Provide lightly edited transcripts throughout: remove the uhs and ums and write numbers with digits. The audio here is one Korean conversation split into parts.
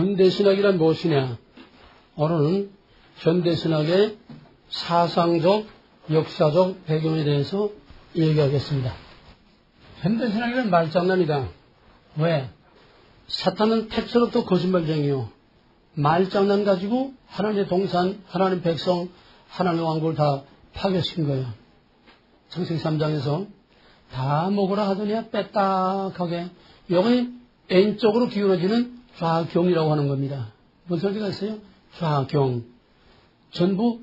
현대신학이란 무엇이냐? 오늘은 현대신학의 사상적, 역사적 배경에 대해서 얘기하겠습니다. 현대신학이란 말장난이다. 왜? 사탄은 택서로부터 거짓말쟁이요. 말장난 가지고 하나님의 동산, 하나님의 백성, 하나님의 왕국을 다 파괴시킨 거예요. 창세기 3장에서 다 먹으라 하더니 빼딱하게 여기 N쪽으로 기울어지는 좌경이라고 하는 겁니다. 무슨 소리가 있어요? 좌경. 전부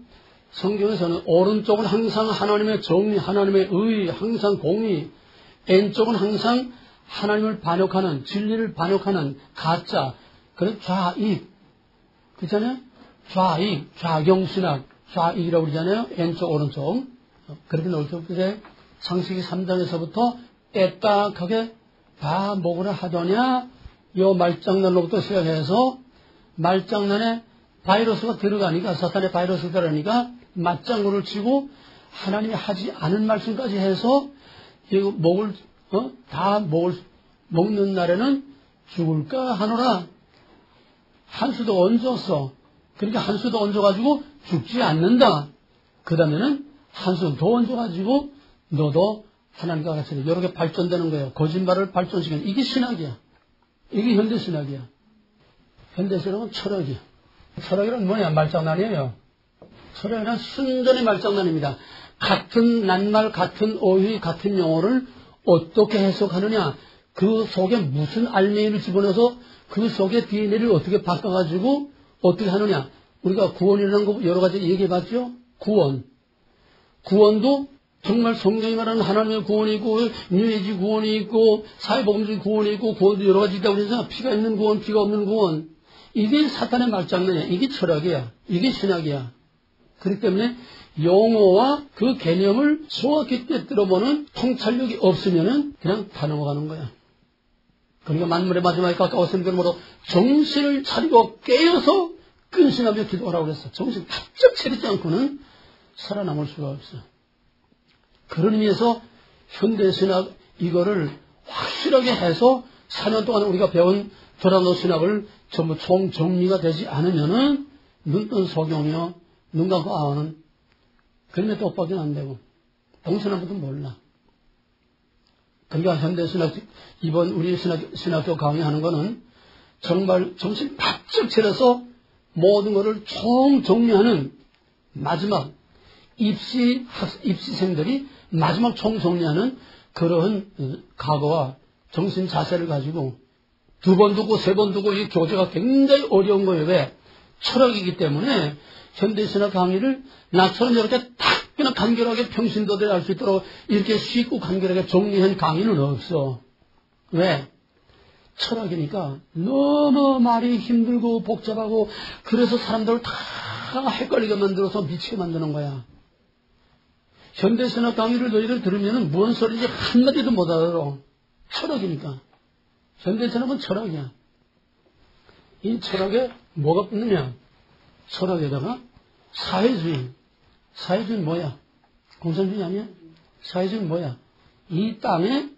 성경에서는 오른쪽은 항상 하나님의 정의, 하나님의 의, 항상 공의, N쪽은 항상 하나님을 반역하는, 진리를 반역하는 가짜, 그래서 좌익. 그렇잖아요? 좌익, 좌경신학, 좌익이라고 그러잖아요? N쪽, 오른쪽. 그렇게 나올 때 창세기 3장에서부터 빼딱하게 다 먹으라 하더냐, 요 말장난으로부터 시작해서 말장난에 바이러스가 들어가니까, 사탄의 바이러스가 들어가니까 맞장구를 치고 하나님이 하지 않은 말씀까지 해서 이거 먹는 날에는 죽을까 하노라. 한 수도 얹었어. 그러니까 한 수도 얹어가지고 죽지 않는다. 그 다음에는 한 수 더 얹어가지고 너도 하나님과 같이 이렇게 발전되는 거예요. 거짓말을 발전시키는 이게 신학이야. 이게 현대신학이야. 현대신학은 철학이야. 철학이란 뭐냐? 말장난이에요. 철학이란 순전히 말장난입니다. 같은 낱말, 같은 어휘, 같은 용어를 어떻게 해석하느냐, 그 속에 무슨 알맹이를 집어넣어서 그 속에 DNA를 어떻게 바꿔가지고 어떻게 하느냐. 우리가 구원이라는 거 여러 가지 얘기해봤죠? 구원도 정말 성경이 말하는 하나님의 구원이 있고, 뉴에이지 구원이 있고, 사회복음주의 구원이 있고, 구원도 여러 가지 있다고 그래서 피가 있는 구원, 피가 없는 구원. 이게 사탄의 말장난이야. 이게 철학이야. 이게 신학이야. 그렇기 때문에 용어와 그 개념을 정확히 꿰뚫어보는 통찰력이 없으면은 그냥 다 넘어가는 거야. 그러니까 만물의 마지막에 가까웠으니까 뭐로 정신을 차리고 깨어서 근신하며 기도하라고 그랬어. 정신 바짝 차리지 않고는 살아남을 수가 없어. 그런 의미에서 현대신학 이거를 확실하게 해서 4년 동안 우리가 배운 도라노 신학을 전부 총정리가 되지 않으면은 눈뜬 소경이요, 눈 감고 아우는 그림에 똑바로는 안 되고 동서남 것도 몰라. 그러니까 현대신학 이번 우리 신학교 강의하는 거는 정말 정신 바짝 차려서 모든 것을 총정리하는 마지막 입시생들이 마지막 총정리하는 그런 각오와 정신 자세를 가지고 두 번 두고 세 번 두고 이 교재가 굉장히 어려운 거예요. 왜? 철학이기 때문에 현대신학 강의를 나처럼 이렇게 딱 그냥 간결하게 평신도들 알 수 있도록 이렇게 쉽고 간결하게 정리한 강의는 없어. 왜? 철학이니까 너무 말이 힘들고 복잡하고 그래서 사람들을 다 헷갈리게 만들어서 미치게 만드는 거야. 현대신학 강의를 너희들 들으면 무슨 소리인지 한마디도 못 알아. 철학이니까. 현대신학은 철학이야. 이 철학에 뭐가 붙느냐? 철학에다가 사회주의. 사회주의는 뭐야? 공산주의 아니야? 사회주의는 뭐야? 이 땅에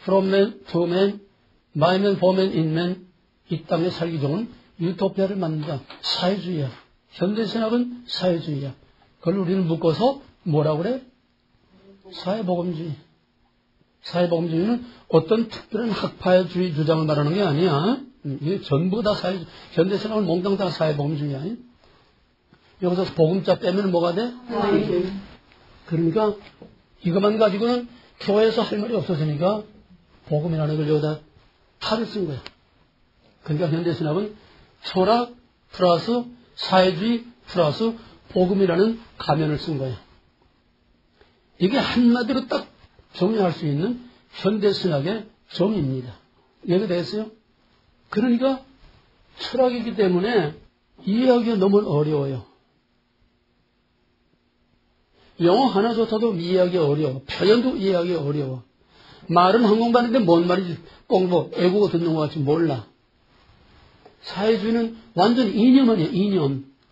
from man to man, by man, for man, in man, 이 땅에 살기 좋은 유토피아를 만든다. 사회주의야. 현대신학은 사회주의야. 그걸 우리는 묶어서 뭐라고 그래? 사회복음주의. 사회복음주의는 어떤 특별한 학파주의 주장을 말하는 게 아니야. 이게 전부 다 현대신학은 몽땅 다 사회복음주의야. 여기서 복음자 빼면 뭐가 돼? 그러니까 이것만 가지고는 교회에서 할 말이 없어지니까 복음이라는 걸 여기다 탈을 쓴 거야. 그러니까 현대신학은 철학 플러스 사회주의 플러스 복음이라는 가면을 쓴 거야. 이게 한마디로 딱 정리할 수 있는 현대신학의 정의입니다. 이해됐어요? 그러니까 철학이기 때문에 이해하기가 너무 어려워요. 영어 하나조차도 이해하기 어려워. 표현도 이해하기 어려워. 말은 한국말인데 뭔 말인지 꼭 뭐 애국어 듣는 것 같이 몰라. 사회주의는 완전 이념 아니야.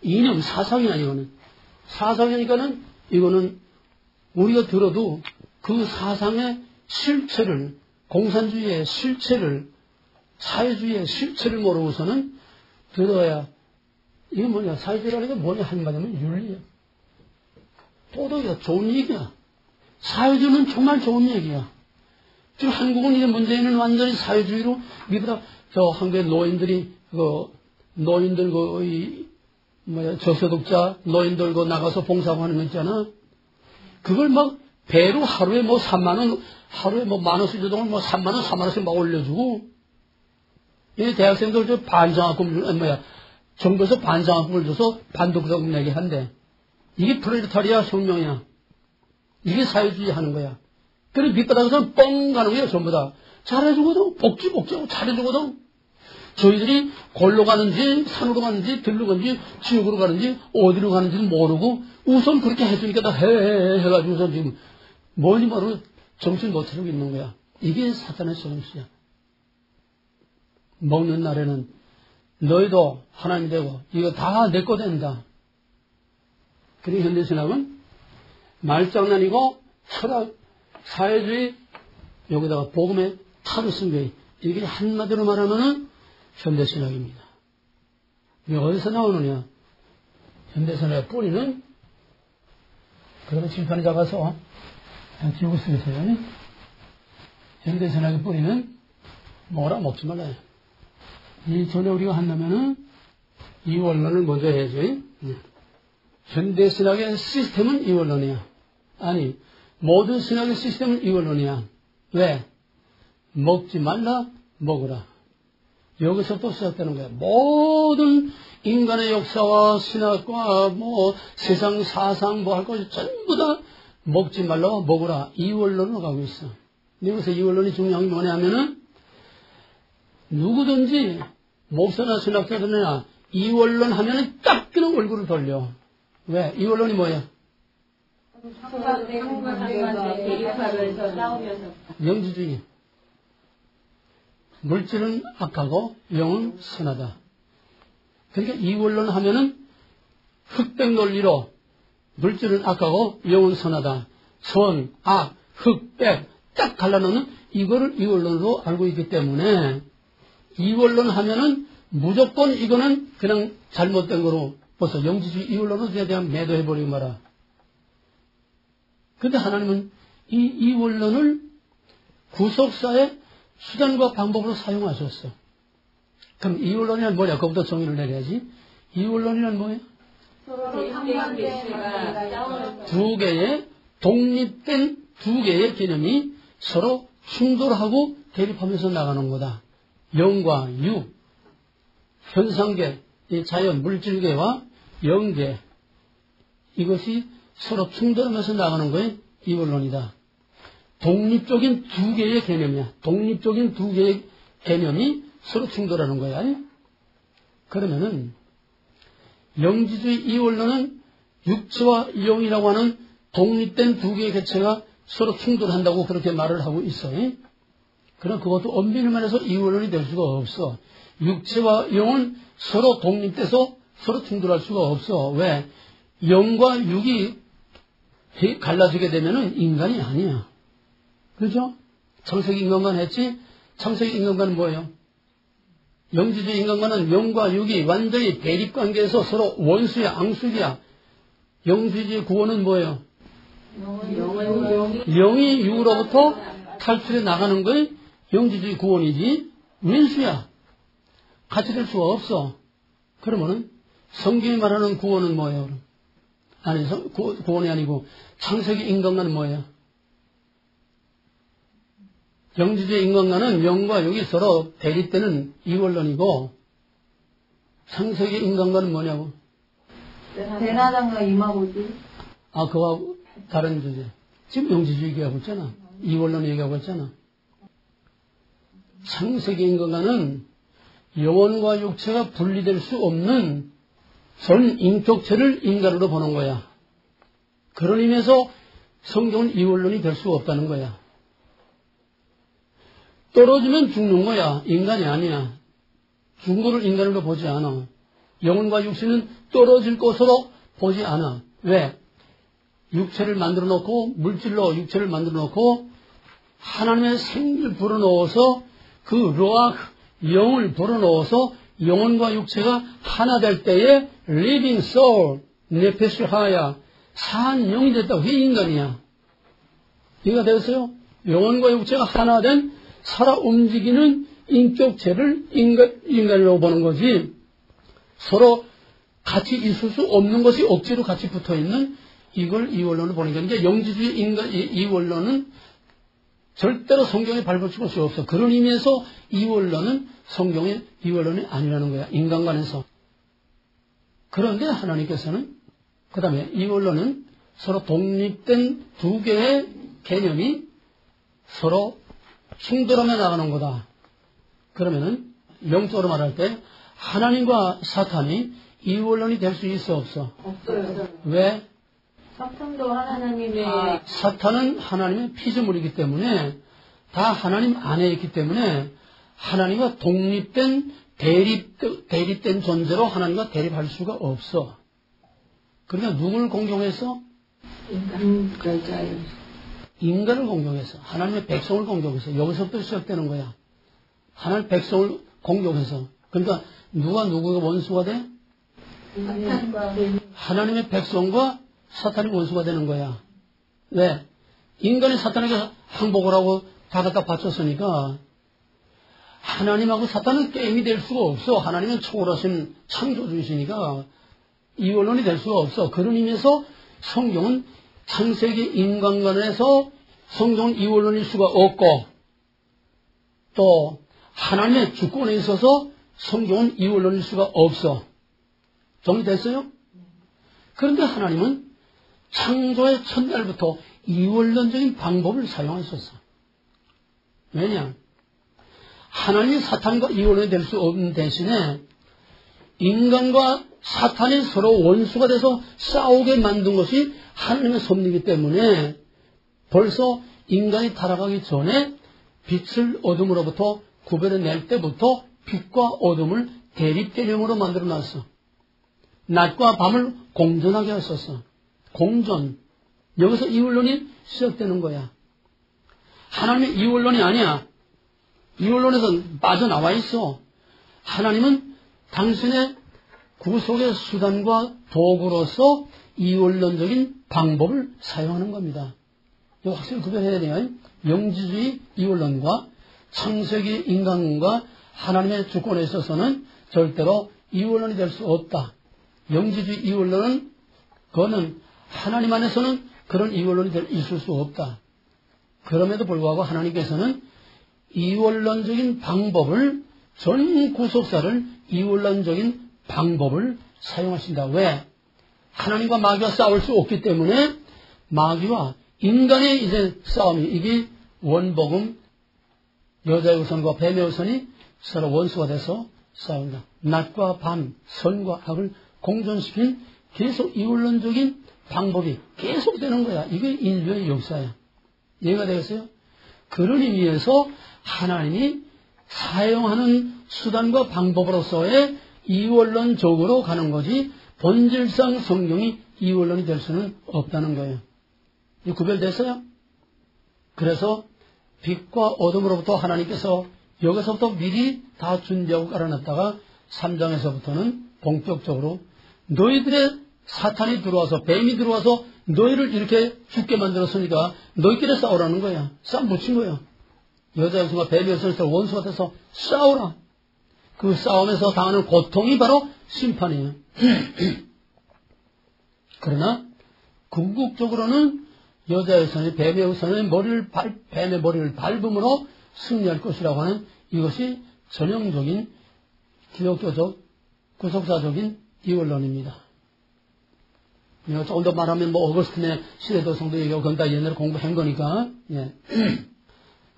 이념 사상이야. 이거는 사상이니까는 이거는 우리가 들어도 그 사상의 실체를, 공산주의의 실체를 사회주의의 실체를 모르고서는 들어야, 이게 뭐냐, 사회주의라는 게 뭐냐 한마디면 윤리야. 도덕이야, 좋은 얘기야. 사회주의는 정말 좋은 얘기야. 지금 한국은 이제 문재인은 완전히 사회주의로, 미보다 저 한국의 노인들이, 노인들 저소득자, 노인들 나가서 봉사하고 하는 거 있잖아. 그걸 막 배로 하루에 뭐 3만원, 하루에 뭐 만원씩 주동을 뭐 3만원, 4만원씩 막 올려주고, 이 대학생들 저 반장학금, 정부에서 반장학금을 줘서 반독자금 내게 한대. 이게 프롤레타리아 혁명이야. 이게 사회주의 하는 거야. 그래 밑바닥에서 뻥 가는 거야, 전부 다. 잘해주거든. 복지하고 잘해주거든. 저희들이 골로 가는지, 산으로 가는지, 들로 가는지, 지옥으로 가는지, 어디로 가는지는 모르고, 우선 그렇게 해주니까 다 해가지고서 지금, 뭐니 모르고 정신 못 차리고 있는 거야. 이게 사탄의 속임수야. 먹는 날에는 너희도 하나님 되고, 이거 다 내 거 된다. 그리고 현대신학은 말장난이고, 철학, 사회주의, 여기다가 복음의 탈을 쓴 거예요. 이게 한마디로 말하면은 현대신학입니다. 이게 어디서 나오느냐? 현대신학의 뿌리는, 그러면 칠판에 잡아서 지우고 쓰겠어요. 현대신학의 뿌리는 뭐라 먹지 말아요. 이 전에 우리가 한다면은 이 원론을 먼저 해야죠. 현대신학의 시스템은 이 원론이야. 아니, 모든 신학의 시스템은 이 원론이야. 왜? 먹지 말라, 먹으라. 여기서부터 시작되는 거야. 모든 인간의 역사와 신학과 세상 사상 할 것 전부 다 먹지 말라, 먹으라. 이 원론으로 가고 있어. 여기서 이 원론이 중요한 게 뭐냐면은 누구든지 목사나 신학자들이나 이 원론 하면은 딱 그냥 얼굴을 돌려. 왜? 이 원론이 뭐야? 영지주의. 물질은 악하고 영은 선하다. 그러니까 이 원론 하면은 흑백 논리로 물질은 악하고 영은 선하다. 선, 악, 흑백 딱 갈라놓는 이거를 이 원론으로 알고 있기 때문에 이 원론 하면은 무조건 이거는 그냥 잘못된 거로 벌써 영지주의 이 원론으로 그냥 매도해버리고 말아. 근데 하나님은 이 원론을 구속사의 수단과 방법으로 사용하셨어. 그럼 이 원론이란 뭐냐? 그것부터 정의를 내려야지. 이 원론이란 뭐예요? 두 개의 독립된 두 개의 개념이 서로 충돌하고 대립하면서 나가는 거다. 영과 유, 현상계, 자연, 물질계와 영계, 이것이 서로 충돌하면서 나가는 거예요. 이 원론이다. 독립적인 두 개의 개념이야. 독립적인 두 개의 개념이 서로 충돌하는 거야. 그러면은 영지주의 이 원론은 육체와 영이라고 하는 독립된 두 개의 개체가 서로 충돌한다고 그렇게 말을 하고 있어. 그럼 그것도 엄밀히 말해서 이 원론이 될 수가 없어. 육체와 영은 서로 독립돼서 서로 충돌할 수가 없어. 왜? 영과 육이 갈라지게 되면은 인간이 아니야. 그죠? 창세기 인간관 했지? 창세기 인간관은 뭐예요? 영지주의 인간관은 영과 육이 완전히 대립관계에서 서로 원수야, 앙숙이야. 영지주의 구원은 뭐예요? 영이 육으로부터 탈출해 나가는 거에 영지주의 구원이지, 왼수야. 같이 될 수가 없어. 그러면은 성경이 말하는 구원은 뭐예요? 아니, 구원이 아니고 창세기 인간관은 뭐예요? 영지주의 인간관은 영과 육이 서로 대립되는 이원론이고, 창세기 인간관은 뭐냐고? 대나장과 이마고지. 그와 다른 주제. 지금 영지주의 얘기하고 있잖아. 이원론 얘기하고 있잖아. 창세기 인간관은 영혼과 육체가 분리될 수 없는 전 인격체를 인간으로 보는 거야. 그런 의미에서 성경은 이원론이 될 수 없다는 거야. 떨어지면 죽는 거야. 인간이 아니야. 죽은 거를 인간으로 보지 않아. 영혼과 육신은 떨어질 것으로 보지 않아. 왜? 육체를 만들어 놓고, 물질로 육체를 만들어 놓고, 하나님의 생기를 불어넣어서 그 루아흐, 영을 불어넣어서 영혼과 육체가 하나 될 때에 living soul, 네페시 하야, 산 영이 됐다고. 그게 인간이야. 이해가 되었어요? 영혼과 육체가 하나 된 살아 움직이는 인격체를 인간이라고 보는 거지, 서로 같이 있을 수 없는 것이 억지로 같이 붙어 있는 이걸 이원론을 보는 거니까, 영지주의 이원론은 절대로 성경에 발붙일 수 없어. 그런 의미에서 이원론은 성경의 이원론이 아니라는 거야. 인간관에서. 그런데 하나님께서는 그 다음에 이원론은 서로 독립된 두 개의 개념이 서로 충돌하며 나가는 거다. 그러면은 영적으로 말할 때 하나님과 사탄이 이원론이 될 수 있어 없어? 없어요. 왜? 사탄도 하나님의 사탄은 하나님의 피조물이기 때문에 다 하나님 안에 있기 때문에 하나님과 독립된 대립된 존재로 하나님과 대립할 수가 없어. 그러니까 누구를 공경해서? 인간을 공경해서, 하나님의 백성을 공경해서. 여기서부터 시작되는 거야. 하나님의 백성을 공경해서. 그러니까 누가 누구가 원수가 돼? 사탄과 하나님의 백성과 사탄이 원수가 되는 거야. 왜? 인간이 사탄에게 항복을 하고 다 갖다 바쳤으니까 하나님하고 사탄은 게임이 될 수가 없어. 하나님은 초월하신 창조주이시니까 이원론이 될 수가 없어. 그런 의미에서 성경은 창세기 인간관에서 성경은 이원론일 수가 없고, 또 하나님의 주권에 있어서 성경은 이원론일 수가 없어. 정리됐어요? 그런데 하나님은 창조의 첫날부터 이원론적인 방법을 사용하셨어. 왜냐? 하나님이 사탄과 이원론이 될 수 없는 대신에 인간과 사탄이 서로 원수가 돼서 싸우게 만든 것이 하나님의 섭리이기 때문에 벌써 인간이 타락하기 전에 빛을 어둠으로부터 구별해낼 때부터 빛과 어둠을 대립 개념으로 만들어놨어. 낮과 밤을 공존하게 하셨어. 공존. 여기서 이원론이 시작되는 거야. 하나님의 이원론이 아니야. 이원론에서 빠져나와 있어. 하나님은 당신의 구속의 수단과 도구로서 이원론적인 방법을 사용하는 겁니다. 이거 확실히 구별해야 돼요. 영지주의 이원론과 창세기 인간과 하나님의 주권에 있어서는 절대로 이원론이 될 수 없다. 영지주의 이원론은 그거는 하나님 안에서는 그런 이원론이 있을 수 없다. 그럼에도 불구하고 하나님께서는 이원론적인 방법을, 전 구속사를 이원론적인 방법을 사용하신다. 왜? 하나님과 마귀와 싸울 수 없기 때문에 마귀와 인간의 이제 싸움이, 이게 원복음, 여자의 우선과 뱀의 우선이 서로 원수가 돼서 싸운다. 낮과 밤, 선과 악을 공존시킨 계속 이원론적인 방법이 계속되는 거야. 이게 인류의 역사야. 이해가 되겠어요? 그런 의미에서 하나님이 사용하는 수단과 방법으로서의 이원론적으로 가는 거지, 본질상 성경이 이원론이 될 수는 없다는 거예요. 이 구별됐어요? 그래서 빛과 어둠으로부터 하나님께서 여기서부터 미리 다 준비하고 깔아놨다가 3장에서부터는 본격적으로 너희들의 사탄이 들어와서, 뱀이 들어와서 너희를 이렇게 죽게 만들었으니까 너희끼리 싸우라는 거야. 싸움 붙인 거야. 여자의 우선과 뱀의 우선에서 원수가 돼서 싸우라. 그 싸움에서 당하는 고통이 바로 심판이에요. 그러나 궁극적으로는 여자의 우선이 뱀의 우선의 뱀의 머리를 밟음으로 승리할 것이라고 하는, 이것이 전형적인 기독교적 구속사적인 이원론입니다. 조금 더 말하면 어거스틴의 시대도성도 얘기하고 그건 다 옛날에 공부한 거니까. 예.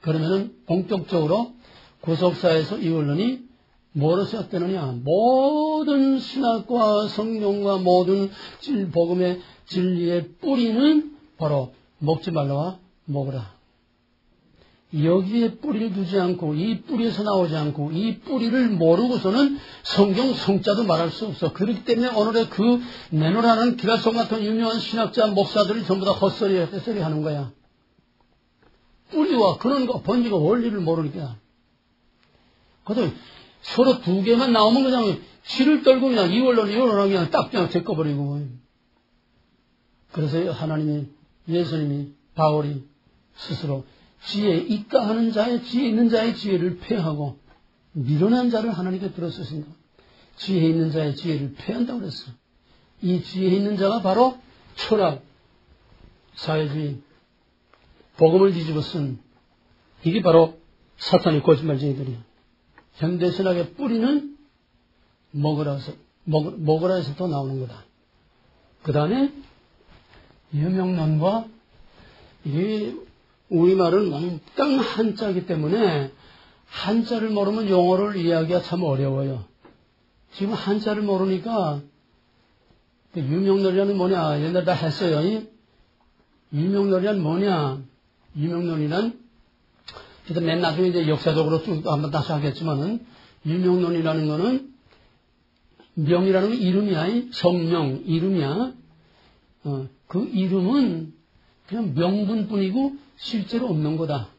그러면은 본격적으로 구속사에서 이원론이 뭐로 시작되느냐? 모든 신학과 성경과 모든 복음의 진리의 뿌리는 바로 먹지 말라와 먹으라. 여기에 뿌리를 두지 않고, 이 뿌리에서 나오지 않고, 이 뿌리를 모르고서는 성경 성자도 말할 수 없어. 그렇기 때문에 오늘의 그 내노라는 기라성 같은 유명한 신학자 목사들이 전부 다 헛소리 하는 거야. 뿌리와 그런 거, 본질과 원리를 모르니까. 그래도 서로 두 개만 나오면 그냥 치를 떨고 그냥 이원론 그냥 딱 그냥 제껴버리고. 그래서 하나님이, 예수님이, 바울이 스스로 지혜 있다 하는 자의, 지혜 있는 자의 지혜를 폐하고 미련한 자를 하나님께 들어쓰신다. 지혜 있는 자의 지혜를 폐한다고 그랬어. 이 지혜 있는 자가 바로 철학, 사회주의, 복음을 뒤집어 쓴, 이게 바로 사탄의 거짓말쟁이들이야. 현대신학의 뿌리는 먹으라에서부터 나오는 거다. 그 다음에 유명론과, 이게 우리말은 몽땅 한자이기 때문에 한자를 모르면 영어를 이해하기가 참 어려워요. 지금 한자를 모르니까 유명론이라는 뭐냐, 옛날에 다 했어요. 유명론이란 뭐냐, 유명론이란, 일단 맨 나중에 이제 역사적으로 쭉 한번 다시 하겠지만은, 유명론이라는 거는, 명이라는 건 이름이야, 성명, 이름이야. 그 이름은 그냥 명분뿐이고 실제로 없는 거다.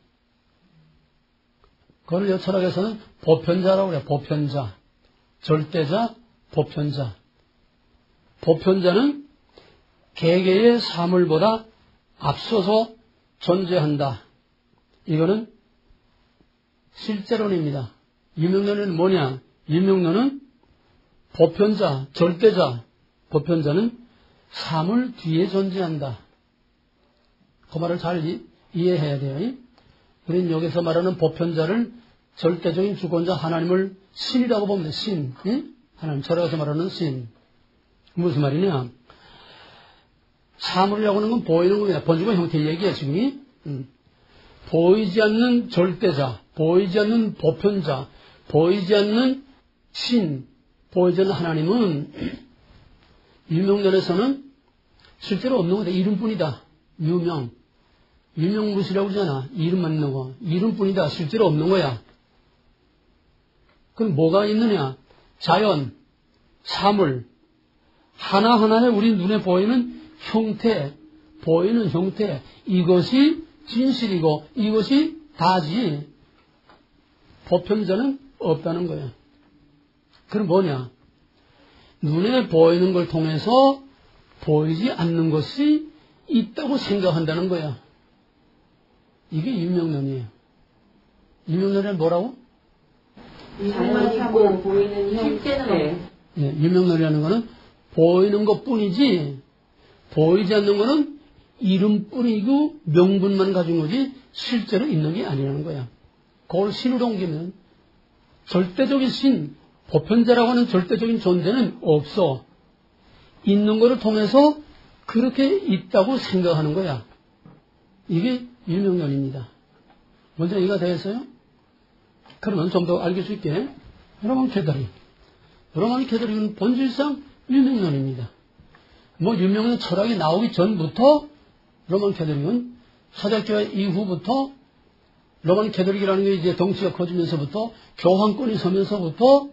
그걸 철학에서는 보편자라고 그래요. 보편자. 절대자, 보편자. 보편자는 개개의 사물보다 앞서서 존재한다. 이거는 실제론입니다. 유명론은 뭐냐? 유명론은 보편자, 절대자, 보편자는 사물 뒤에 존재한다. 그 말을 잘 이해해야 돼요. 우리는 여기서 말하는 보편자를 절대적인 주권자 하나님을 신이라고 봅니다. 신. 하나님, 철학에서 말하는 신. 무슨 말이냐? 사물이라고 하는 건 보이는 겁니다. 번지고 형태 얘기야, 지금. 보이지 않는 절대자, 보이지 않는 보편자, 보이지 않는 신, 보이지 않는 하나님은 유명론에서는 실제로 없는 거다. 이름뿐이다. 유명무실이라고 그러잖아. 이름만 있는 거. 이름뿐이다. 실제로 없는 거야. 그럼 뭐가 있느냐? 자연, 사물, 하나하나의 우리 눈에 보이는 형태, 보이는 형태, 이것이 진실이고 이것이 다지. 보편자는 없다는 거야. 그럼 뭐냐? 눈에 보이는 걸 통해서 보이지 않는 것이 있다고 생각한다는 거야. 이게 유명론이에요. 유명론은 뭐라고? 자연만 있고 보이는 형태. 유명론이라는 거는 보이는 것뿐이지 보이지 않는 거는 이름뿐이고 명분만 가진 거지 실제로 있는 게 아니라는 거야. 그걸 신으로 옮기면 절대적인 신, 보편자라고 하는 절대적인 존재는 없어. 있는 것을 통해서 그렇게 있다고 생각하는 거야. 이게 유명론입니다. 먼저 이해가 되겠어요? 그러면 좀 더 알길 수 있게 로만 캐더릭은 본질상 유명론입니다. 유명한 철학이 나오기 전부터 로만 캐더릭은 초대교회 이후부터 로만 캐더릭이라는 게 이제 덩치가 커지면서부터 교황권이 서면서부터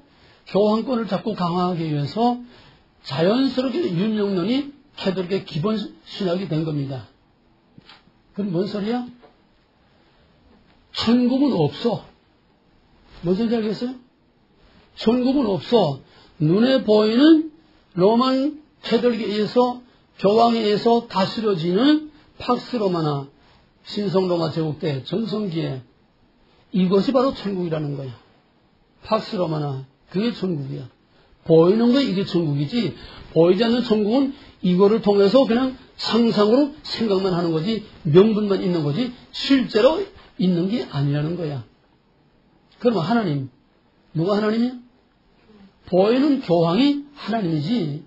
교황권을 자꾸 강화하기 위해서 자연스럽게 유명론이 캐더릭의 기본 신학이 된 겁니다. 그건 뭔 소리야? 천국은 없어. 뭔 소리인지 알겠어요? 천국은 없어. 눈에 보이는 로만 캐더릭에 의해서 교황에 의해서 다스려지는 팍스 로마나 신성 로마 제국 때 전성기에 이것이 바로 천국이라는 거야. 팍스 로마나 그게 천국이야. 보이는 거 이게 천국이지 보이지 않는 천국은 이거를 통해서 그냥 상상으로 생각만 하는 거지 명분만 있는 거지 실제로 있는 게 아니라는 거야. 그러면 하나님 누가 하나님이야? 보이는 교황이 하나님이지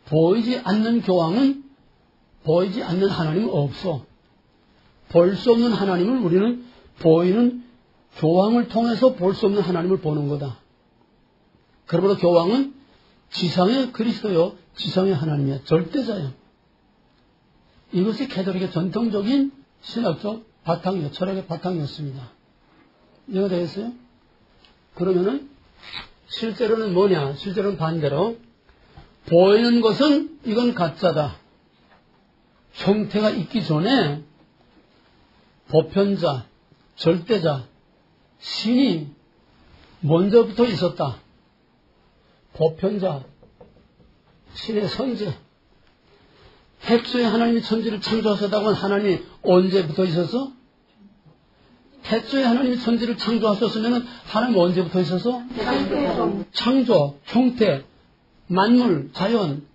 보이지 않는 교황은 보이지 않는 하나님은 없어. 볼 수 없는 하나님을 우리는 보이는 교황을 통해서 볼 수 없는 하나님을 보는 거다. 그러므로 교황은 지상의 그리스도요 지상의 하나님이야. 절대자야. 이것이 캐톨릭의 전통적인 신학적 바탕이요 철학의 바탕이었습니다. 이해가 되겠어요? 그러면은 실제로는 뭐냐? 실제로는 반대로 보이는 것은 이건 가짜다. 형태가 있기 전에 보편자, 절대자, 신이 먼저부터 있었다. 보편자, 신의 선제. 태초에 하나님이 천지를 창조하셨다고 하는 하나님이 언제부터 있었어? 태초에 하나님이 천지를 창조하셨으면 하나님 언제부터 있었어? 창조, 형태, 만물, 자연.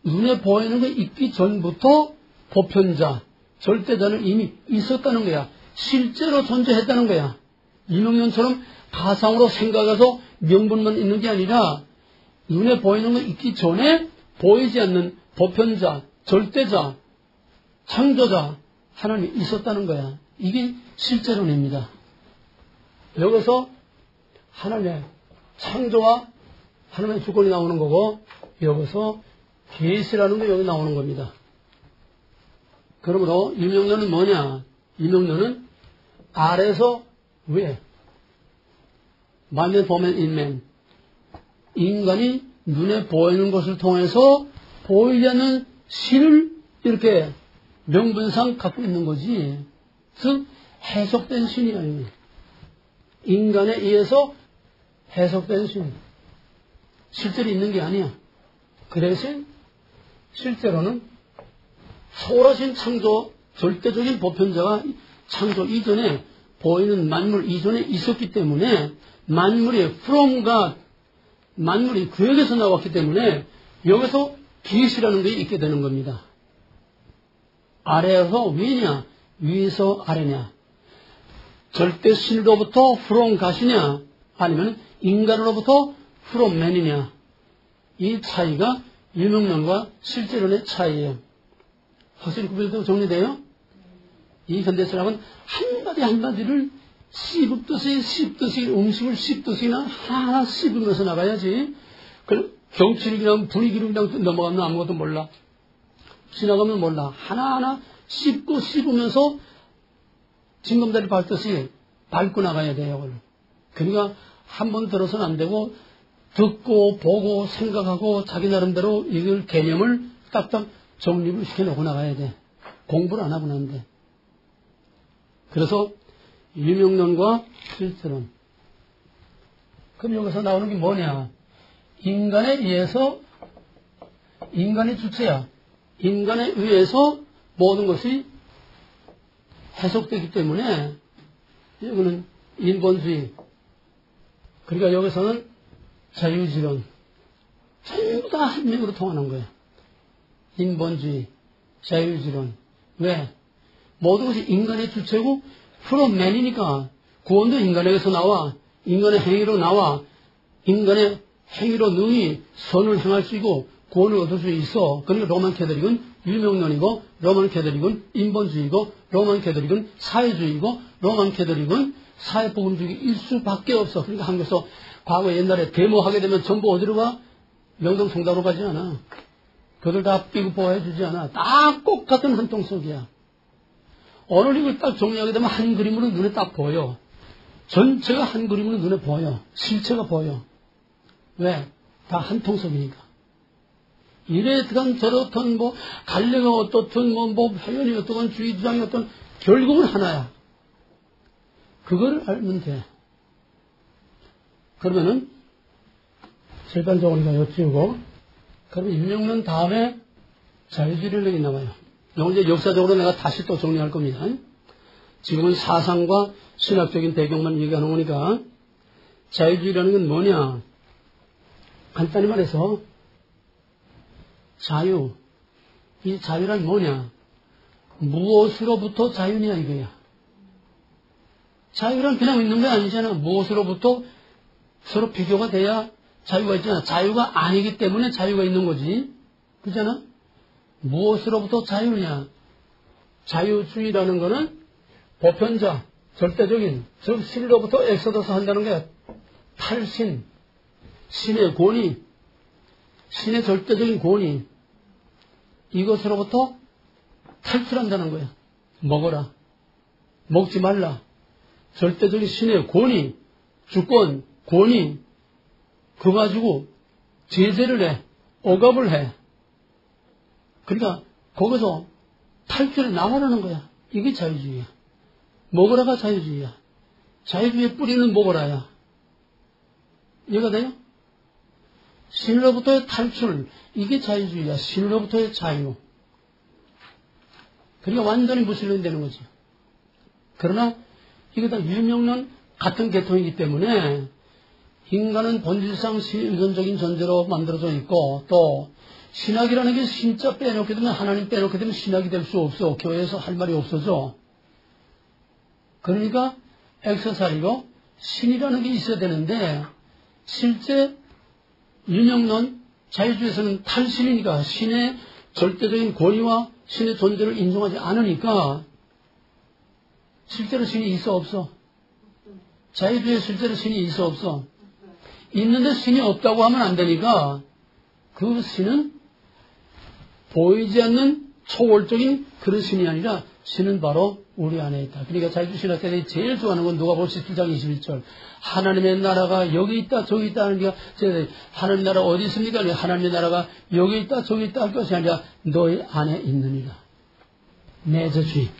눈에 보이는 게 있기 전부터 보편자, 절대자는 이미 있었다는 거야. 실제로 존재했다는 거야. 이명년처럼 가상으로 생각해서 명분만 있는 게 아니라 눈에 보이는 거 있기 전에 보이지 않는 보편자, 절대자, 창조자, 하나님이 있었다는 거야. 이게 실제론입니다. 여기서 하나님의 창조와 하나님의 주권이 나오는 거고, 여기서 계시라는 게 여기 나오는 겁니다. 그러므로 이명론은 뭐냐? 이명론은 아래에서 위에, 만면 보면 인면, 인간이 눈에 보이는 것을 통해서 보이지 않는 신을 이렇게 명분상 갖고 있는 거지. 즉 해석된 신이야. 인간에 의해서 해석된 신. 실제로 있는 게 아니야. 그 대신 실제로는 초월하신 창조, 절대적인 보편자가 창조 이전에 보이는 만물 이전에 있었기 때문에 만물이 from God, 만물이 그에게서 나왔기 때문에 여기서 계시라는 게 있게 되는 겁니다. 아래에서 위냐, 위에서 아래냐, 절대 신으로부터 from God이냐, 아니면 인간으로부터 from man이냐, 이 차이가 유명론과 실제론의 차이예요. 확실히 구별되고 정리돼요? 이 현대사람은 한마디 한마디를 씹듯이 음식을 씹듯이나 하나 씹으면서 나가야지. 경치를 그냥 분위기를 그냥 넘어가면 아무것도 몰라. 지나가면 몰라. 하나하나 씹고 씹으면서 징검다리 밟듯이 밟고 나가야 돼요. 그러니까 한 번 들어서는 안 되고 듣고 보고 생각하고 자기 나름대로 이걸 개념을 딱딱 정립을 시켜놓고 나가야 돼. 공부를 안 하고 안 돼. 그래서 유명론과 실제론. 그럼 여기서 나오는 게 뭐냐? 인간에 의해서, 인간의 주체야. 인간에 의해서 모든 것이 해석되기 때문에 여기는 인본주의. 그러니까 여기서는 자유지론. 전부 다 한 명으로 통하는 거야. 인본주의, 자유지론. 왜? 모든 것이 인간의 주체고 from man이니까 구원도 인간에게서 나와. 인간의 행위로 나와. 인간의 행위로 능히 선을 행할 수 있고 구원을 얻을 수 있어. 그러니까 로만 캐톨릭은 유명론이고, 로만 캐톨릭은 인본주의고, 로만 캐톨릭은 사회주의고, 로만 캐톨릭은 사회복음주의일 수밖에 없어. 그러니까 한국에서 과거 옛날에 데모하게 되면 전부 어디로 가? 명동 성당으로 가지 않아. 그들 다 삐고 해주지 않아. 다 똑같은 한 통속이야. 오늘 이걸 딱 정리하게 되면 한 그림으로 눈에 딱 보여. 전체가 한 그림으로 눈에 보여. 실체가 보여. 왜? 다 한 통속이니까. 이래든 저렇든 갈래가 어떻든 회원이 어떻든 주의 주장이 어떤 결국은 하나야. 그걸 알면 돼. 그러면은 절반적으로 우리가 여쭈고, 그러면 유명론 다음에 자유주의론이 나와요. 이건 이제 역사적으로 내가 다시 또 정리할 겁니다. 지금은 사상과 신학적인 배경만 얘기하는 거니까. 자유주의라는 건 뭐냐? 간단히 말해서 자유. 이 자유란 뭐냐? 무엇으로부터 자유냐 이거야. 자유란 그냥 있는 게 아니잖아. 무엇으로부터 서로 비교가 돼야 자유가 있잖아. 자유가 아니기 때문에 자유가 있는 거지. 그렇잖아? 무엇으로부터 자유냐? 자유주의라는 거는 보편자, 절대적인, 즉 신으로부터 엑소더스 한다는 게 탈신, 신의 권위, 신의 절대적인 권위, 이것으로부터 탈출한다는 거야. 먹어라. 먹지 말라. 절대적인 신의 권위, 주권, 권위, 그거 가지고 제재를 해. 억압을 해. 그러니까 거기서 탈출해 나가라는 거야. 이게 자유주의야. 먹으라가 자유주의야. 자유주의의 뿌리는 먹어라야. 이해가 돼요? 신으로부터의 탈출, 이게 자유주의야. 신으로부터의 자유. 그러니까 완전히 무신론이 되는 거지. 그러나 이게 다 유명론 같은 계통이기 때문에 인간은 본질상 신의존적인 존재로 만들어져 있고, 또 신학이라는 게 진짜 빼놓게 되면, 하나님 빼놓게 되면 신학이 될 수 없어. 교회에서 할 말이 없어져. 그러니까 액세서리로 신이라는 게 있어야 되는데, 실제 유명론 자유주의에서는 탈신이니까, 신의 절대적인 권위와 신의 존재를 인정하지 않으니까 실제로 신이 있어 없어? 자유주의에 실제로 신이 있어 없어? 있는데 신이 없다고 하면 안 되니까 그 신은 보이지 않는 초월적인 그런 신이 아니라 신은 바로 우리 안에 있다. 그러니까 자유주의 신학자들이 제일 좋아하는 건 누가복음 17장 21절. 하나님의 나라가 여기 있다 저기 있다 하는 게 하나님의 나라 어디 있습니까? 하나님의 나라가 여기 있다 저기 있다 할 것이 아니라 너희 안에 있느니라. 내재주의.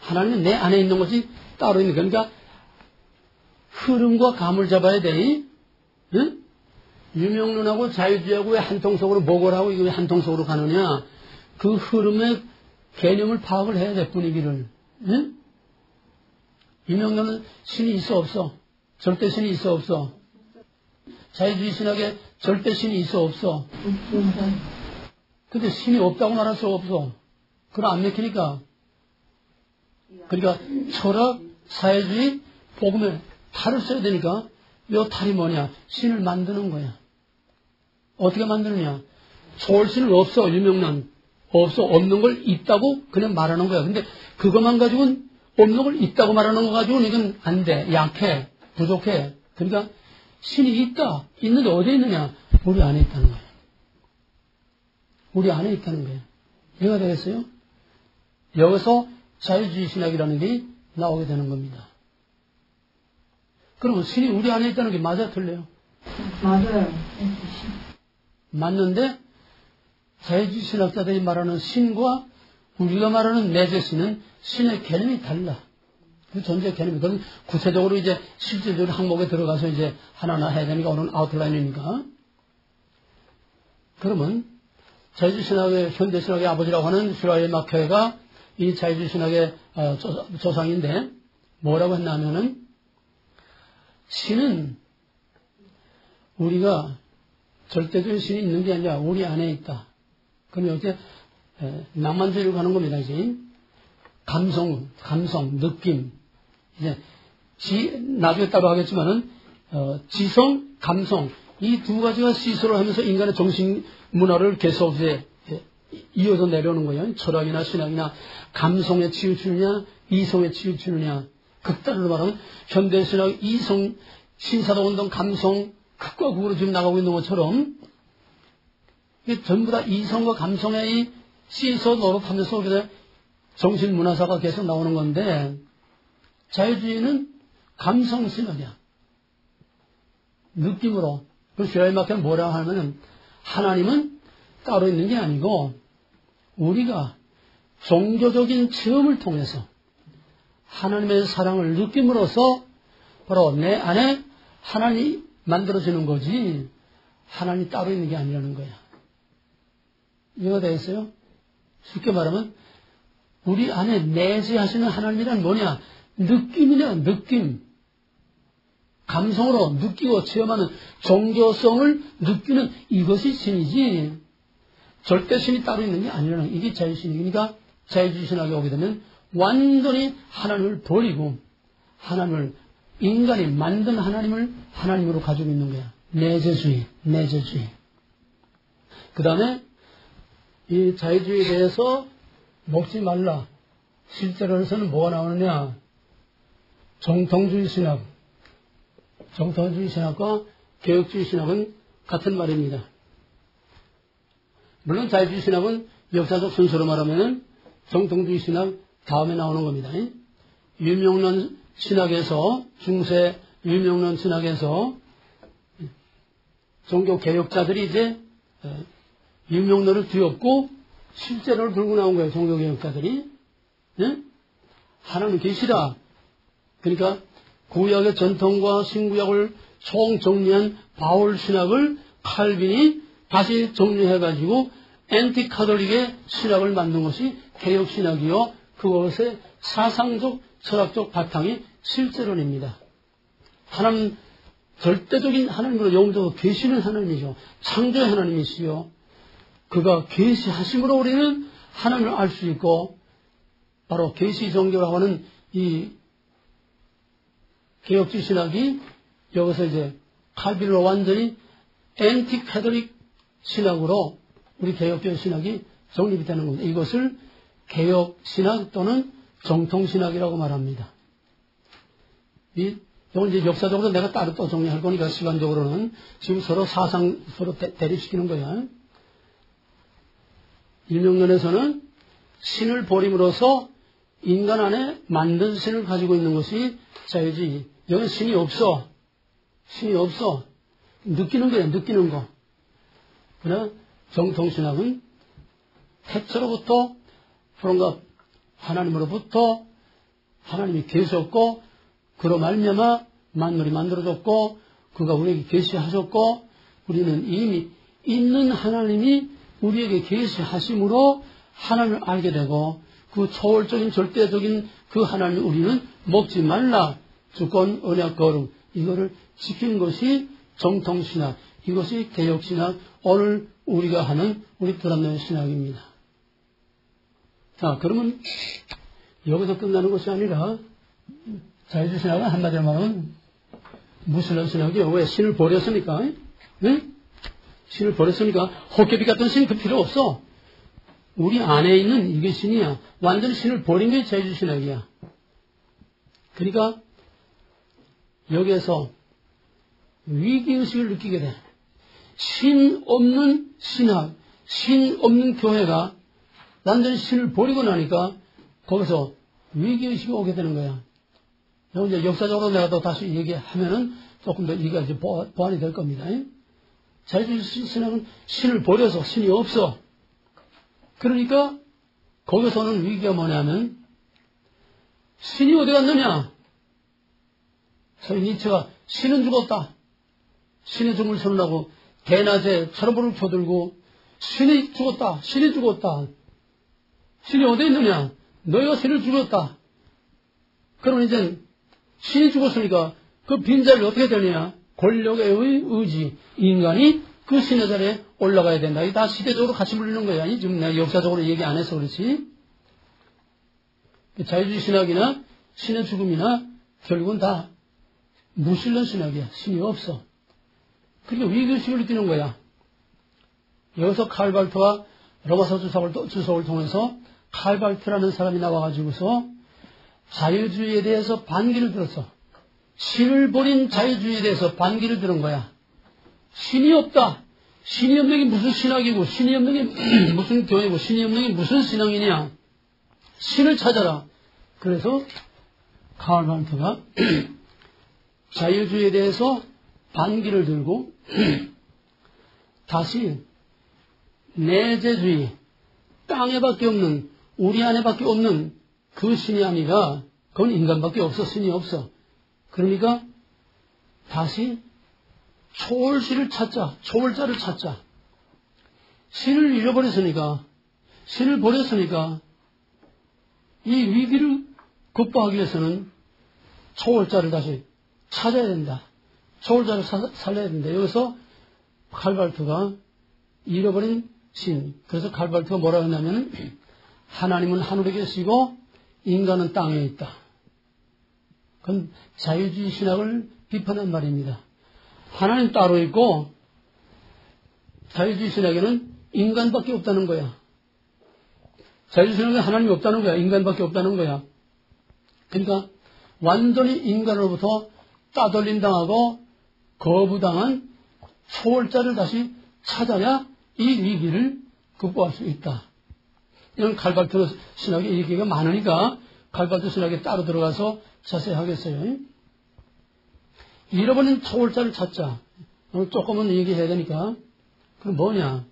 하나님은 내 안에 있는 것이 따로 있는 거니까 그러니까 흐름과 감을 잡아야 되니 응? 유명론하고 자유주의하고 왜 한통속으로 목을 하고 이거 왜 한통속으로 가느냐. 그 흐름의 개념을 파악을 해야 돼. 분위기를. 응? 유명론은 신이 있어 없어? 절대 신이 있어 없어? 자유주의 신학에 절대 신이 있어 없어? 근데 신이 없다고 말할 수 없어. 그럼 안 맥히니까. 그러니까 철학, 사회주의, 복음에 탈을 써야 되니까 이 탈이 뭐냐? 신을 만드는 거야. 어떻게 만드느냐? 초월신은 없어. 유명론. 없어. 없는 걸 있다고 그냥 말하는 거야. 근데 그것만 가지고는 없는 걸 있다고 말하는 거 가지고는 이건 안 돼. 약해. 부족해. 그러니까 신이 있다. 있는데 어디에 있느냐? 우리 안에 있다는 거야. 우리 안에 있다는 거야. 이해가 되겠어요? 여기서 자유주의 신학이라는 게 나오게 되는 겁니다. 그러면 신이 우리 안에 있다는 게 맞아 틀려요? 맞아요. 맞는데 자유주의 신학자들이 말하는 신과 우리가 말하는 내재신은 신의 개념이 달라. 그 존재 개념이. 그건 구체적으로 이제 실질적으로 항목에 들어가서 이제 하나하나 해야 되니까 오늘 아웃라인이니까. 그러면 자유주의 신학의 현대 신학의 아버지라고 하는 슈라이의 마케가 이 자유주의 신학의 조상인데 뭐라고 했냐면은 신은 우리가 절대적인 신이 있는 게 아니라 우리 안에 있다. 그럼 이제 낭만주의로 가는 겁니다. 이제 감성, 느낌. 이제 나중에 따로 하겠지만은 지성, 감성 이 두 가지가 시설을 하면서 인간의 정신 문화를 계속 이제 이어서 내려오는 거예요. 철학이나 신학이나 감성에 치우치느냐, 이성에 치우치느냐. 극단으로 말하면 현대 신학 이성, 신사도 운동, 감성 극과 극으로 지금 나가고 있는 것처럼 이게 전부 다 이성과 감성의 시에서 노릇하면서 우리가 정신문화사가 계속 나오는 건데 자유주의는 감성신학이야. 느낌으로. 그 슈라이마케는 뭐라고 하면은 하나님은 따로 있는 게 아니고 우리가 종교적인 체험을 통해서 하나님의 사랑을 느낌으로써 바로 내 안에 하나님이 만들어지는 거지 하나님이 따로 있는 게 아니라는 거야. 이해가 되겠어요? 쉽게 말하면 우리 안에 내재하시는 하나님이란 뭐냐? 느낌이냐, 느낌. 감성으로 느끼고 체험하는 종교성을 느끼는 이것이 신이지 절대 신이 따로 있는 게 아니라는 이게 자유신이니까 자유주의 신학에 오게 되면 완전히 하나님을 버리고 하나님을 인간이 만든 하나님을 하나님으로 가지고 있는 거야. 내재주의. 그 다음에 이 자유주의에 대해서 먹지 말라. 실제로서는 뭐가 나오느냐? 정통주의 신학과 개혁주의 신학은 같은 말입니다. 물론 자유주의 신학은 역사적 순서로 말하면 정통주의 신학 다음에 나오는 겁니다. 유명론 신학에서 중세 유명론 신학에서 종교 개혁자들이 이제 유명론을 뒤엎고 실제로를 들고 나온 거예요. 종교 개혁자들이. 하나님 계시다. 그러니까 구약의 전통과 신구약을 총정리한 바울 신학을 칼빈이 다시 정리해가지고 앤티카톨릭의 신학을 만든 것이 개혁 신학이요. 그것의 사상적, 철학적 바탕이 실제론입니다. 하나님, 절대적인 하나님으로 영적으로 계시는 하나님이죠. 창조의 하나님이시요. 그가 계시하심으로 우리는 하나님을 알 수 있고, 바로 계시 종교라고 하는 이 개혁주 신학이 여기서 이제 칼빈으로 완전히 앤티카톨릭 신학으로 우리 개혁주의 신학이 정립이 되는 겁니다. 이것을 개혁 신학 또는 정통 신학이라고 말합니다. 이건 이제 역사적으로 내가 따로 또 정리할 거니까 시간적으로는 지금 서로 사상 서로 대립시키는 거야. 일명론에서는 신을 버림으로써 인간 안에 만든 신을 가지고 있는 것이 자유주의. 여기 신이 없어. 신이 없어. 느끼는 거야, 느끼는 거. 그러나 정통신학은 태초로부터 그런가 하나님으로부터 하나님이 계셨고 그로 말미암아 만물이 만들어졌고 그가 우리에게 계시하셨고 우리는 이미 있는 하나님이 우리에게 계시하심으로 하나님을 알게 되고 그 초월적인 절대적인 그 하나님을 우리는 먹지 말라 주권 언약 거룩 이거를 지킨 것이 정통신학 이것이 개혁신학 오늘 우리가 하는 우리 불합리한 신학입니다. 자 그러면 여기서 끝나는 것이 아니라 자유주의 신학은 한마디로 말하면 무슬림 신학이요. 왜? 신을 버렸으니까. 네? 신을 버렸으니까 헛개비 같은 신 그 필요 없어. 우리 안에 있는 이게 신이야. 완전히 신을 버린 게 자유주의 신학이야. 그러니까 여기에서 위기의식을 느끼게 돼. 신 없는 신학, 신 없는 교회가 완전히 신을 버리고 나니까 거기서 위기의식이 오게 되는 거야. 이제 역사적으로 내가 또 다시 얘기하면은 조금 더 이게 이제 보완이 될 겁니다. 자유주의 신학은 신을 버려서 신이 없어. 그러니까 거기서는 위기가 뭐냐면 신이 어디 갔느냐? 소위 니체가 신은 죽었다. 신의 죽음을 선언하고 대낮에 촛불을 켜들고 신이 죽었다. 신이 죽었다. 신이 어디 있느냐? 너희가 신을 죽였다. 그러면 이제 신이 죽었으니까 그 빈자리를 어떻게 되느냐? 권력의 의지, 인간이 그 신의 자리에 올라가야 된다. 이게 다 시대적으로 같이 물리는 거야. 지금 내가 역사적으로 얘기 안 해서 그렇지. 자유주의 신학이나 신의 죽음이나 결국은 다 무신론 신학이야. 신이 없어. 그러니까 위기의식을 느끼는 거야. 여기서 칼발트와 로마서 주석을 통해서 칼발트라는 사람이 나와가지고서 자유주의에 대해서 반기를 들었어. 신을 버린 자유주의에 대해서 반기를 들은 거야. 신이 없다. 신이 없는 게 무슨 신학이고 신이 없는 게 무슨 교회고 신이 없는 게 무슨 신앙이냐. 신을 찾아라. 그래서 칼발트가 자유주의에 대해서 반기를 들고 다시 내재주의, 땅에밖에 없는 우리 안에밖에 없는 그 신이 아니라 그건 인간밖에 없어. 신이 없어. 그러니까 다시 초월신을 찾자. 초월자를 찾자. 신을 잃어버렸으니까 신을 버렸으니까 이 위기를 극복하기 위해서는 초월자를 다시 찾아야 된다. 초월자를 살려야 된다. 여기서 칼발트가 잃어버린 신. 그래서 칼발트가 뭐라고 했냐면 하나님은 하늘에 계시고 인간은 땅에 있다. 그건 자유주의 신학을 비판한 말입니다. 하나님 따로 있고 자유주의 신학에는 인간밖에 없다는 거야. 자유주의 신학에 하나님이 없다는 거야. 인간밖에 없다는 거야. 그러니까 완전히 인간으로부터 따돌림 당하고 거부당한 초월자를 다시 찾아야 이 위기를 극복할 수 있다. 이런 칼발트 신학의 얘기가 많으니까 칼발트 신학에 따로 들어가서 자세히 하겠어요. 잃어버린 초월자를 찾자. 오늘 조금은 얘기해야 되니까. 그럼 뭐냐?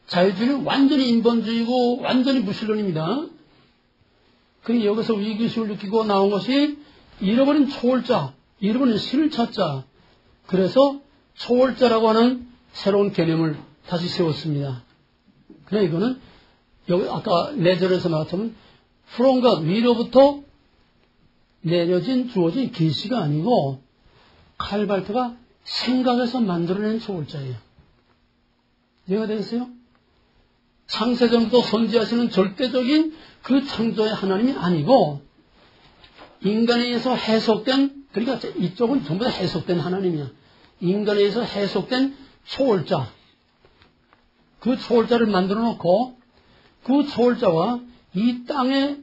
자유주의는 완전히 인본주의고 완전히 무신론입니다. 그러니 여기서 위기의식을 느끼고 나온 것이 잃어버린 초월자, 이름은 신을 찾자. 그래서 초월자라고 하는 새로운 개념을 다시 세웠습니다. 그래 이거는 여기 아까 내절에서 말했지만 from God 위로부터 내려진 주어진 계시가 아니고 칼발트가 생각에서 만들어낸 초월자예요. 이해가 되겠어요? 창세전부터 선지하시는 절대적인 그 창조의 하나님이 아니고 인간에 의해서 해석된, 그러니까 이쪽은 전부 다 해석된 하나님이야. 인간에 의해서 해석된 초월자. 그 초월자를 만들어 놓고 그 초월자와 이 땅에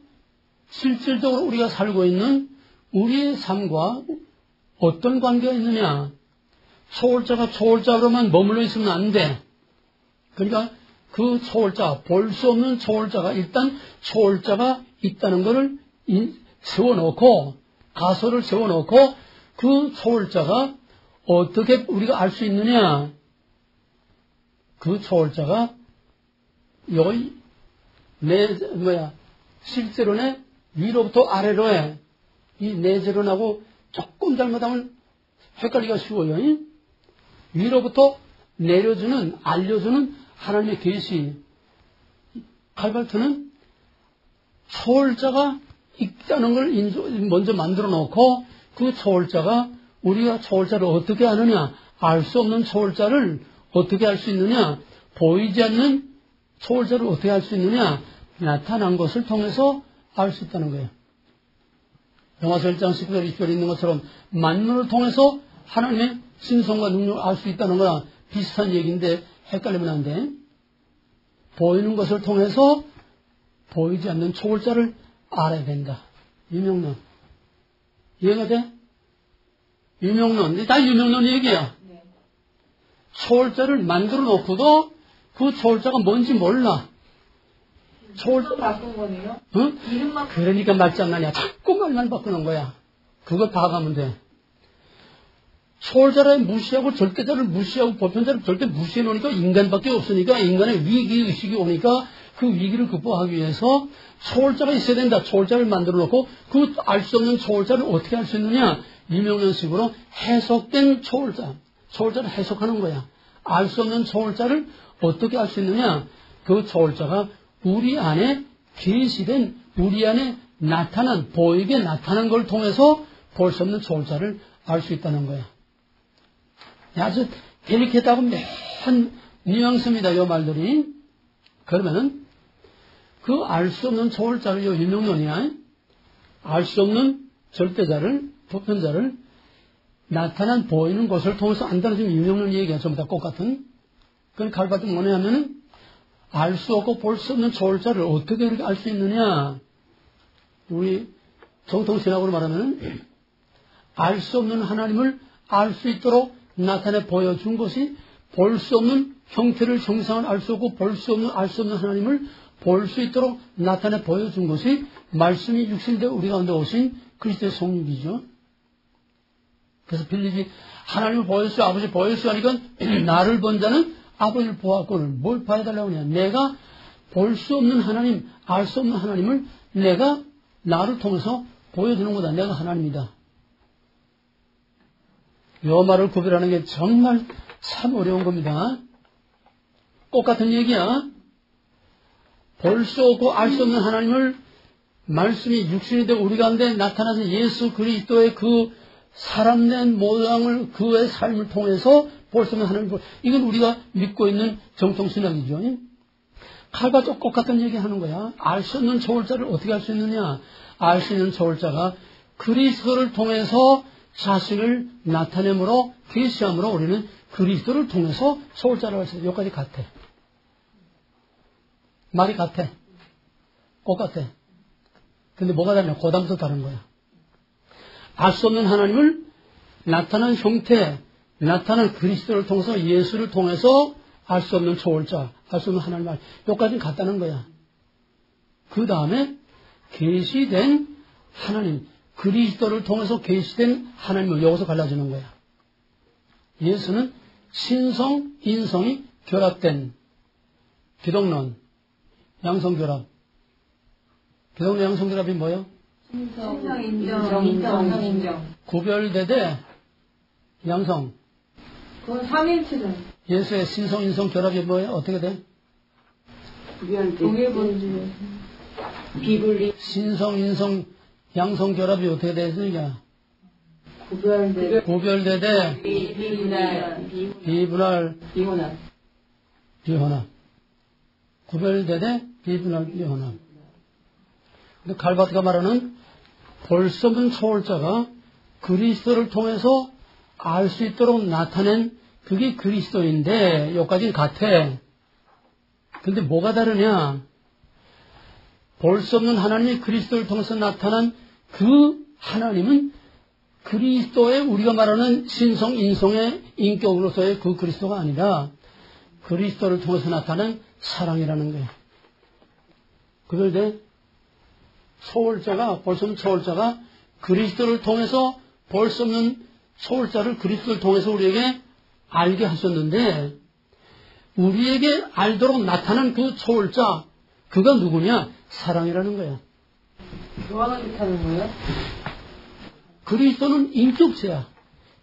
실질적으로 우리가 살고 있는 우리의 삶과 어떤 관계가 있느냐. 초월자가 초월자로만 머물러 있으면 안 돼. 그러니까 그 초월자, 볼 수 없는 초월자가 일단 초월자가 있다는 것을 세워놓고 가설을 세워놓고 그 초월자가 어떻게 우리가 알 수 있느냐. 그 초월자가 여기 실제로는 위로부터 아래로에 이 내재론하고 조금 잘못하면 헷갈리기가 쉬워요. 위로부터 내려주는, 알려주는 하나님의 계시. 칼발트는 초월자가 있다는 걸 먼저 만들어 놓고 그 초월자가 우리가 초월자를 어떻게 아느냐, 알 수 없는 초월자를 어떻게 알 수 있느냐, 보이지 않는 초월자를 어떻게 알 수 있느냐, 나타난 것을 통해서 알 수 있다는 거예요. 영화서 1장 19절 20절에 있는 것처럼 만물을 통해서 하나님의 신성과 능력을 알 수 있다는 거랑 비슷한 얘기인데 헷갈리면 안 돼. 보이는 것을 통해서 보이지 않는 초월자를 알아야 된다. 유명론. 이해가 돼? 유명론. 다 유명론 얘기야. 네. 초월자를 만들어 놓고도 그 초월자가 뭔지 몰라. 초월자 바꾼 거네요? 응? 이름만. 그러니까 말장난이야. 자꾸 말만 바꾸는 거야. 그걸 봐가면 돼. 초월자를 무시하고 절대자를 무시하고 보편자를 절대 무시해 놓으니까 인간밖에 없으니까 인간의 위기의식이 오니까 그 위기를 극복하기 위해서 초월자가 있어야 된다. 초월자를 만들어 놓고 그 알 수 없는 초월자를 어떻게 할 수 있느냐. 유명론식으로 해석된 초월자. 초월자를 해석하는 거야. 알 수 없는 초월자를 어떻게 알 수 있느냐. 그 초월자가 우리 안에 계시된, 우리 안에 나타난, 보이게 나타난 걸 통해서 볼 수 없는 초월자를 알 수 있다는 거야. 아주 데리케이트하고 매한 뉘앙스입니다. 이 말들이. 그러면은 그 알 수 없는 초월자를 요 유명론이야. 알 수 없는 절대자를, 보편자를 나타난 보이는 것을 통해서 안다는 지금 유명론 얘기가 전부 다 똑같은. 그건 칼발트 뭐냐면은 알 수 없고 볼 수 없는 초월자를 어떻게 그렇게 알 수 있느냐. 우리 정통신학으로 말하면은 알 수 없는 하나님을 알 수 있도록 나타내 보여준 것이 볼 수 없는 형태를 형상을 알 수 없고 볼 수 없는 알 수 없는 하나님을 볼 수 있도록 나타내 보여준 것이 말씀이 육신되어 우리 가운데 오신 그리스도의 성육이죠. 그래서 빌립이 하나님을 보였어요. 아버지 보였어요 하니까 나를 본 자는 아버지를 보았거늘. 뭘 봐달라고 하냐. 내가 볼 수 없는 하나님, 알 수 없는 하나님을 내가 나를 통해서 보여주는 거다. 내가 하나님이다. 이 말을 구별하는 게 정말 참 어려운 겁니다. 똑같은 얘기야. 볼 수 없고 알 수 없는 하나님을 말씀이 육신이 되고 우리 가운데 나타나서 예수 그리스도의 그 사람된 모양을 그의 삶을 통해서 볼 수 없는 하나님을 이건 우리가 믿고 있는 정통신학이죠. 칼과 똑같은 얘기 하는 거야. 알 수 없는 초월자를 어떻게 알 수 있느냐. 알 수 있는 초월자가 그리스도를 통해서 자신을 나타내므로 계시함으로 우리는 그리스도를 통해서 초월자라고 할 수 있어요. 여기까지 같아. 말이 같아. 똑같아. 근데 뭐가 다르냐. 고담도 다른 거야. 알 수 없는 하나님을 나타난 형태, 나타난 그리스도를 통해서 예수를 통해서 알 수 없는 초월자, 알 수 없는 하나님을 여기까지는 같다는 거야. 그 다음에 계시된 하나님, 그리스도를 통해서 계시된 하나님을 여기서 갈라지는 거야. 예수는 신성, 인성이 결합된 기독론, 양성결합. 기독론 양성결합이 뭐예요? 신성, 인정. 구별되되 양성. 그건 삼일체는 예수의 신성, 인성 결합이 뭐예요? 어떻게 돼? 동일본질 비분리 신성, 인성, 양성 결합이 어떻게 되느냐? 구별되되 비분할 비혼합. 구별되되 비분할 비혼합. 근데 갈바트가 말하는 볼 수 없는 초월자가 그리스도를 통해서 알 수 있도록 나타낸 그게 그리스도인데 여기까지는 같아. 근데 뭐가 다르냐? 볼 수 없는 하나님이 그리스도를 통해서 나타난 그 하나님은 그리스도의 우리가 말하는 신성, 인성의 인격으로서의 그 그리스도가 아니라 그리스도를 통해서 나타난 사랑이라는 거예요. 그런데 초월자가, 볼 수 없는 초월자가 그리스도를 통해서 볼 수 없는 초월자를 그리스도를 통해서 우리에게 알게 하셨는데 우리에게 알도록 나타난 그 초월자, 그가 누구냐? 사랑이라는 거야. 교환을 뜻하는 거예요? 그리스도는 인격체야.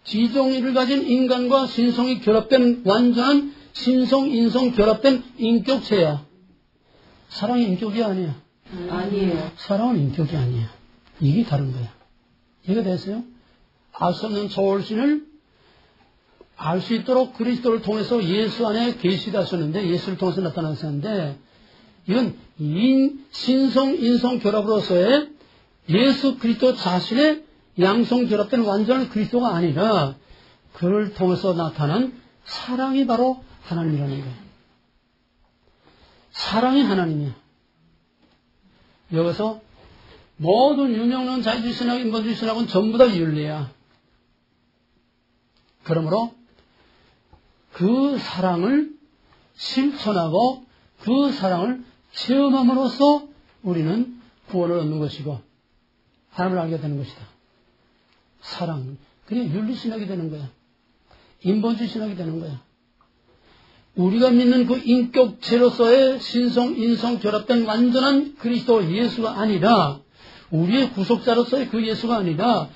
지정의를 가진 인간과 신성이 결합된 완전한 신성, 인성 결합된 인격체야. 사랑이 인격이 아니야. 아니에요. 사랑은 인격이 아니야. 이게 다른 거야. 이해가 됐어요? 알 수 없는 초월신을 알 수 있도록 그리스도를 통해서 예수 안에 계시다셨는데 예수를 통해서 나타났었는데 이건 신성, 인성 결합으로서의 예수 그리스도 자신의 양성 결합된 완전한 그리스도가 아니라 그를 통해서 나타난 사랑이 바로 하나님이라는 거예요. 사랑이 하나님이야. 여기서 모든 유명한 자유주의신하고 인본주의신하고는 전부 다 윤리야. 그러므로 그 사랑을 실천하고 그 사랑을 체험함으로써 우리는 구원을 얻는 것이고 하나님을 알게 되는 것이다. 사랑. 그게 윤리신학이 되는 거야. 인본주의신학이 되는 거야. 우리가 믿는 그 인격체로서의 신성, 인성 결합된 완전한 그리스도 예수가 아니라 우리의 구속자로서의 그 예수가 아니라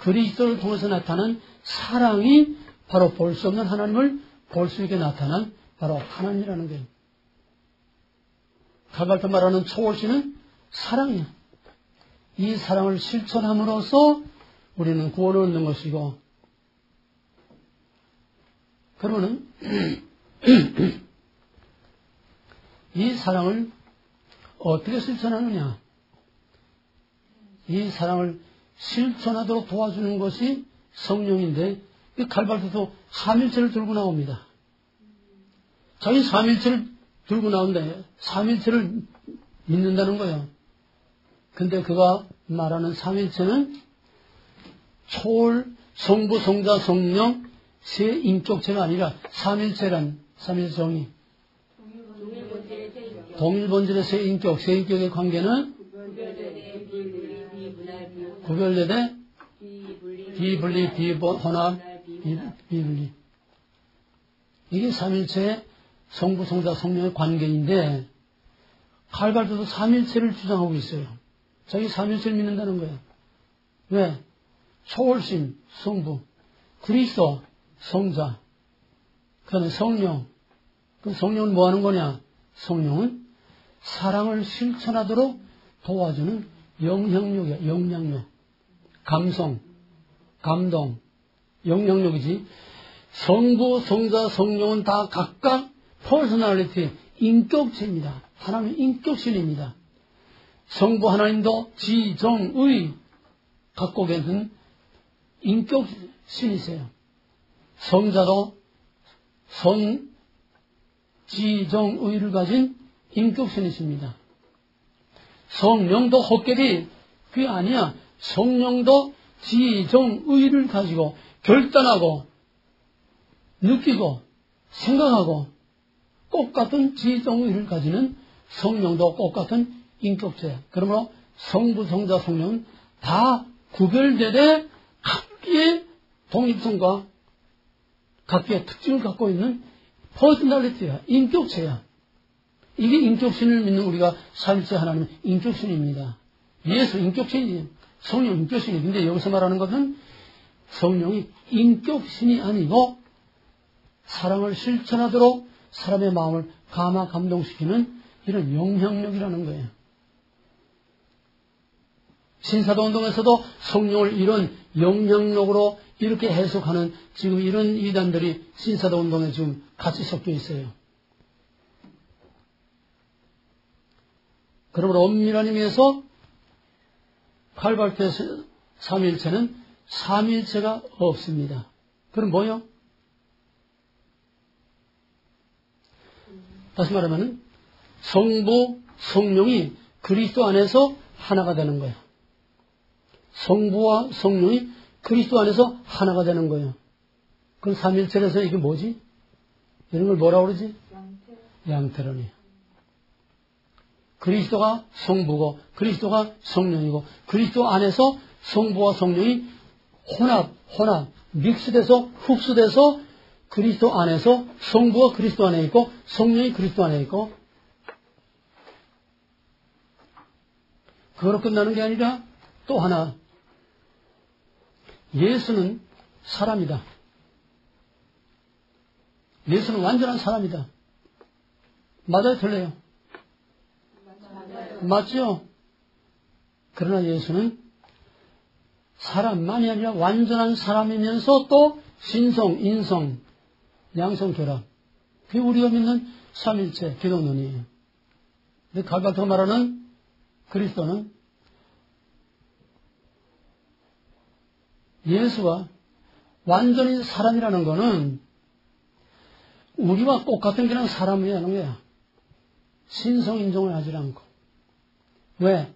그리스도를 통해서 나타난 사랑이 바로 볼 수 없는 하나님을 볼 수 있게 나타난 바로 하나님이라는 거예요. 갈바트 말하는 초월신은 사랑이야. 이 사랑을 실천함으로써 우리는 구원을 얻는 것이고 그러면은 이 사랑을 어떻게 실천하느냐? 이 사랑을 실천하도록 도와주는 것이 성령인데 이 갈바트도 삼일체를 들고 나옵니다. 자기 삼일체를 들고 나오는데 삼일체를 믿는다는 거예요. 근데 그가 말하는 삼일체는 초월, 성부, 성자, 성령 세 인격체가 아니라 삼일체란 삼일정의 동일본질의 세 인격, 세 인격의 관계는 구별되되 비분리, 비혼합, 비분리. 이게 삼일체의 성부, 성자, 성령의 관계인데 갈바트도 삼일체를 주장하고 있어요. 자기 삼일체를 믿는다는 거예요. 왜? 초월신, 성부, 그리스도, 성자, 그 다음에 성령. 그 성령은 뭐 하는 거냐? 성령은 사랑을 실천하도록 도와주는 영향력이야. 영향력. 감성, 감동, 영향력이지. 성부, 성자, 성령은 다 각각 퍼스널리티, 인격체입니다. 하나님은 인격신입니다. 성부 하나님도 지정의 갖고 계신 인격신이세요. 성자도 성지정의를 가진 인격신이십니다. 성령도 헛개비 그게 아니야. 성령도 지정의를 가지고 결단하고 느끼고 생각하고 똑같은 지정의를 가지는 성령도 똑같은 인격체. 그러므로 성부, 성자, 성령은 다 구별되되 각기의 독립성과 각기의 특징을 갖고 있는 퍼스널리티야. 인격체야. 이게 인격신을 믿는 우리가 삼일체 하나님은 인격신입니다. 예수 인격신이에요. 성령 인격신이에요. 근데 여기서 말하는 것은 성령이 인격신이 아니고 사랑을 실천하도록 사람의 마음을 감화 감동시키는 이런 영향력이라는 거예요. 신사도 운동에서도 성령을 이런 영향력으로 이렇게 해석하는 지금 이런 이단들이 신사도 운동에 지금 같이 섞여 있어요. 그러므로 엄밀한 의미에서 칼발트의 삼위일체는 삼위일체가 없습니다. 그럼 뭐요? 다시 말하면 성부, 성령이 그리스도 안에서 하나가 되는 거예요. 성부와 성령이 그리스도 안에서 하나가 되는 거예요. 그럼 삼위일체에서 이게 뭐지? 이런 걸 뭐라고 그러지? 양태론이에요. 그리스도가 성부고 그리스도가 성령이고 그리스도 안에서 성부와 성령이 혼합, 믹스돼서 흡수돼서 그리스도 안에서 성부가 그리스도 안에 있고 성령이 그리스도 안에 있고 그거로 끝나는 게 아니라 또 하나 예수는 사람이다. 예수는 완전한 사람이다. 맞아요? 틀려요? 맞죠? 그러나 예수는 사람만이 아니라 완전한 사람이면서 또 신성, 인성, 양성 결합. 그게 우리가 믿는 삼일체 기독론이에요. 근데 갈바토가 말하는 그리스도는 예수가 완전히 사람이라는 것은 우리와 똑같은 그냥 사람이라는 거야. 신성, 인종을 하지 않고. 왜?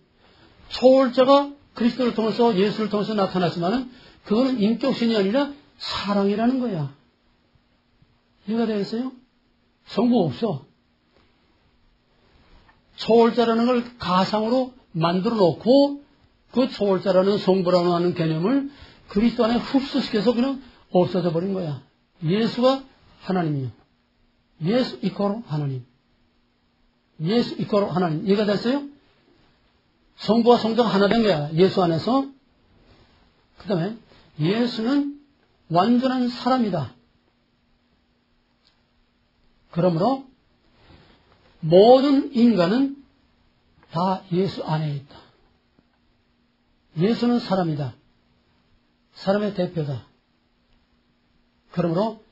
초월자가 그리스도를 통해서 예수를 통해서 나타났지만은 그거는 인격신이 아니라 사랑이라는 거야. 이해가 되겠어요? 성부 없어. 초월자라는 걸 가상으로 만들어 놓고 그 초월자라는 성부라고 하는 개념을 그리스도 안에 흡수시켜서 그냥 없어져 버린 거야. 예수가 하나님이요. 예수 이코로 하나님. 예수 이코로 하나님. 이해가 됐어요? 성부와 성자가 하나 된 거야. 예수 안에서. 그 다음에 예수는 완전한 사람이다. 그러므로 모든 인간은 다 예수 안에 있다. 예수는 사람이다. 사람의 대표다. 그러므로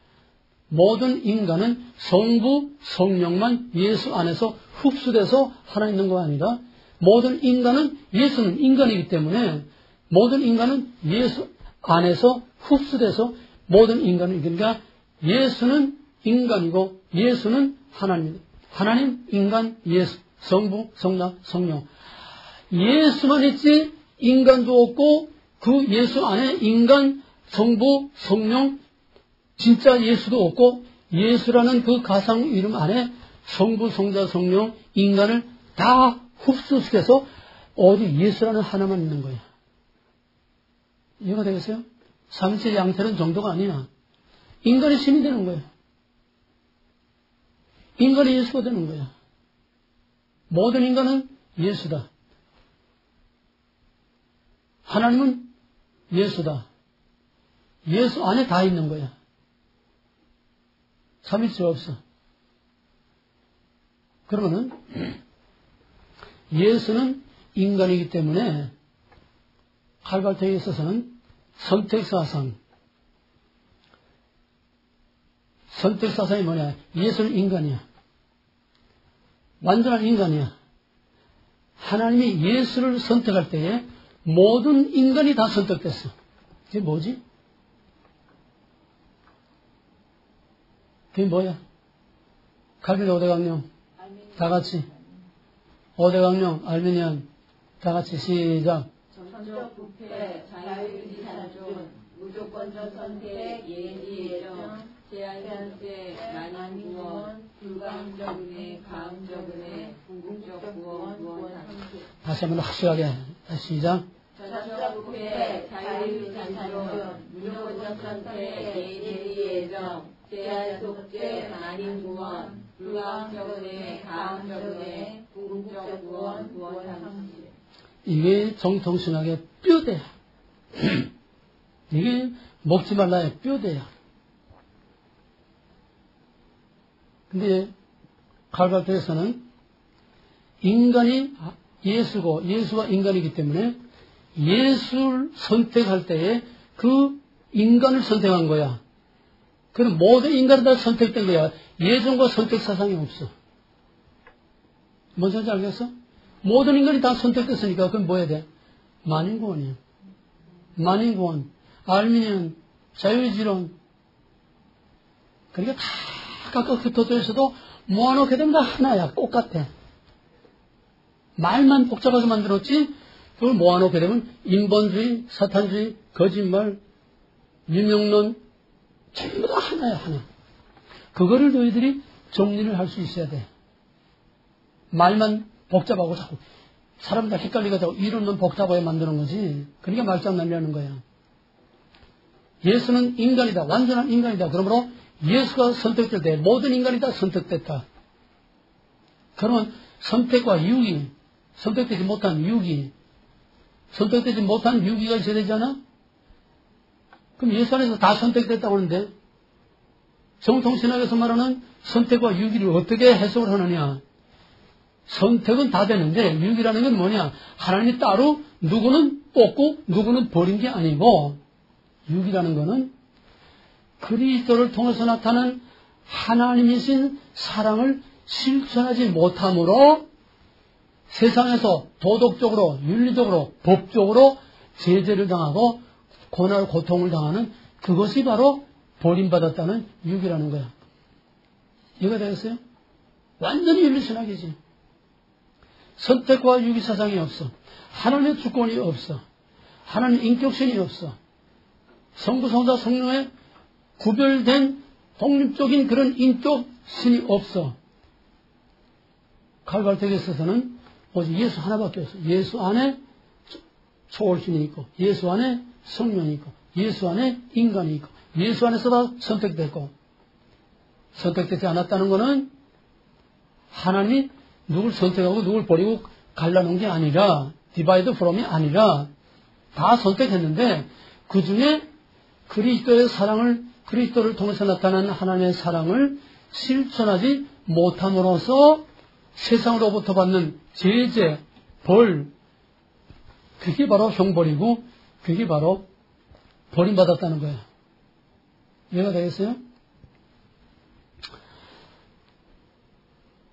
모든 인간은 성부, 성령만 예수 안에서 흡수돼서 하나 있는 거 아니라 모든 인간은 예수는 인간이기 때문에 모든 인간은 예수 안에서 흡수돼서 모든 인간은 그러니까 예수는 인간이고 예수는 하나님. 하나님, 인간, 예수, 성부, 성자, 성령. 예수만 있지 인간도 없고 그 예수 안에 인간, 성부, 성령, 진짜 예수도 없고 예수라는 그 가상 이름 안에 성부, 성자, 성령, 인간을 다 흡수시켜서 어디 예수라는 하나만 있는 거야. 이해가 되겠어요? 삼체 양태는 정도가 아니야. 인간이 신이 되는 거야. 인간이 예수가 되는 거야. 모든 인간은 예수다. 하나님은 예수다. 예수 안에 다 있는 거야. 삼일체가 없어. 그러면은 예수는 인간이기 때문에 칼발트에 있어서는 선택사상. 선택사상이 뭐냐? 예수는 인간이야. 완전한 인간이야. 하나님이 예수를 선택할 때에 모든 인간이 다 선택됐어. 그게 뭐지? 그게 뭐야? 칼빈 5대 강령. 다 같이. 5대 강령, 알미니안. 다 같이 시작. 정적 부패, 자유유지 산존, 무조건적 선택, 예지 예정, 제한선택, 만한 구원, 불가항적 은혜, 가항적 은혜, 궁극적 구원, 무원상식. 다시 한번 확실하게. 시작. 정적 부패, 자유유지 산존, 무조건적 선택, 예지 예정, 제한 속죄, 만인 구원, 불가항적 은혜, 가항적 은혜, 궁극적 구원, 무원상식. 이게 정통신학의 뼈대야. 이게 먹지 말라의 뼈대야. 근데 갈바트에서는 인간이 예수고 예수가 인간이기 때문에 예수를 선택할 때에 그 인간을 선택한 거야. 그럼 모든 인간이 다 선택된 거야. 예전과 선택 사상이 없어. 뭔지 알겠어? 모든 인간이 다 선택됐으니까 그럼 뭐 해야 돼? 만인구원이야. 만인구원, 알미니언, 자유지론. 그러니까 다 각각 흩어져 있어도 모아놓게 되면 다 하나야. 똑같아. 말만 복잡하게 만들었지 그걸 모아놓게 되면 인본주의, 사탄주의, 거짓말, 유명론 전부 다 하나야. 하나. 그거를 너희들이 정리를 할 수 있어야 돼. 말만 복잡하고 자꾸 사람들 헷갈리게 하고 이론만 복잡하게 만드는 거지. 그러니까 말장난이라는 거야. 예수는 인간이다. 완전한 인간이다. 그러므로 예수가 선택될 때 모든 인간이 다 선택됐다. 그러면 선택과 유기, 선택되지 못한 유기, 선택되지 못한 유기가 있어야 되지 않아? 그럼 예수 안에서 다 선택됐다고 하는데 정통신학에서 말하는 선택과 유기를 어떻게 해석을 하느냐? 선택은 다 되는데 유기라는 건 뭐냐? 하나님이 따로 누구는 뽑고 누구는 버린 게 아니고 유기라는 거는 그리스도를 통해서 나타난 하나님이신 사랑을 실천하지 못함으로 세상에서 도덕적으로, 윤리적으로, 법적으로 제재를 당하고 고난, 고통을 당하는 그것이 바로 버림받았다는 유기라는 거야. 이해가 되겠어요? 완전히 윤리신학이지. 선택과 유기 사상이 없어. 하나님의 주권이 없어. 하나님의 인격신이 없어. 성부, 성자, 성령의 구별된 독립적인 그런 인격신이 없어. 칼발텍에 있어서는 오직 예수 하나밖에 없어. 예수 안에 초월신이 있고, 예수 안에 성령이 있고, 예수 안에 인간이 있고, 예수 안에서 다 선택됐고, 선택되지 않았다는 것은 하나님이 누굴 선택하고 누굴 버리고 갈라놓은 게 아니라, 디바이드 프롬이 아니라, 다 선택했는데, 그 중에 그리스도의 사랑을, 그리스도를 통해서 나타난 하나님의 사랑을 실천하지 못함으로써 세상으로부터 받는 제재, 벌, 그게 바로 형벌이고, 그게 바로 버림받았다는 거예요. 이해가 되겠어요?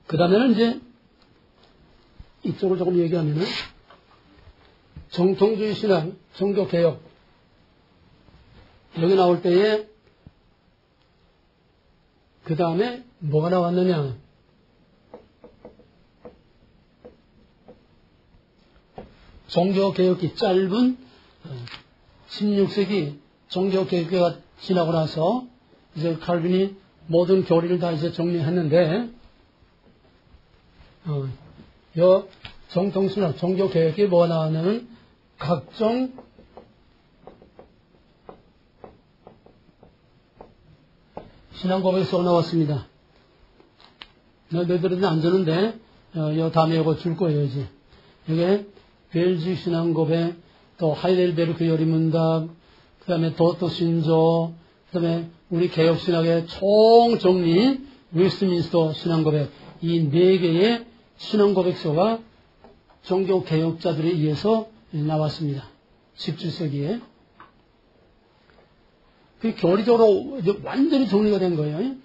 그 다음에는 이제, 이쪽을 조금 얘기하면은, 정통주의 신앙, 종교개혁, 여기 나올 때에, 그 다음에 뭐가 나왔느냐. 종교개혁이 짧은 16세기 종교개혁가 지나고 나서 이제 칼빈이 모든 교리를 다 이제 정리했는데, 여 정통신학 종교개혁이 뭐가 나왔냐면 각종 신앙고백이 써 나왔습니다. 너희들은 안 주는데, 다음에 이거 줄 거예요, 이제. 이게 벨지 신앙고백, 또 하이델베르크 요리문답, 그 다음에 도토 신조, 그 다음에 우리 개혁신학의 총정리, 웨스트민스터 신앙고백, 이 4개의 신앙고백서가 종교개혁자들에 의해서 나왔습니다. 17세기에. 그 교리적으로 완전히 정리가 된 거예요.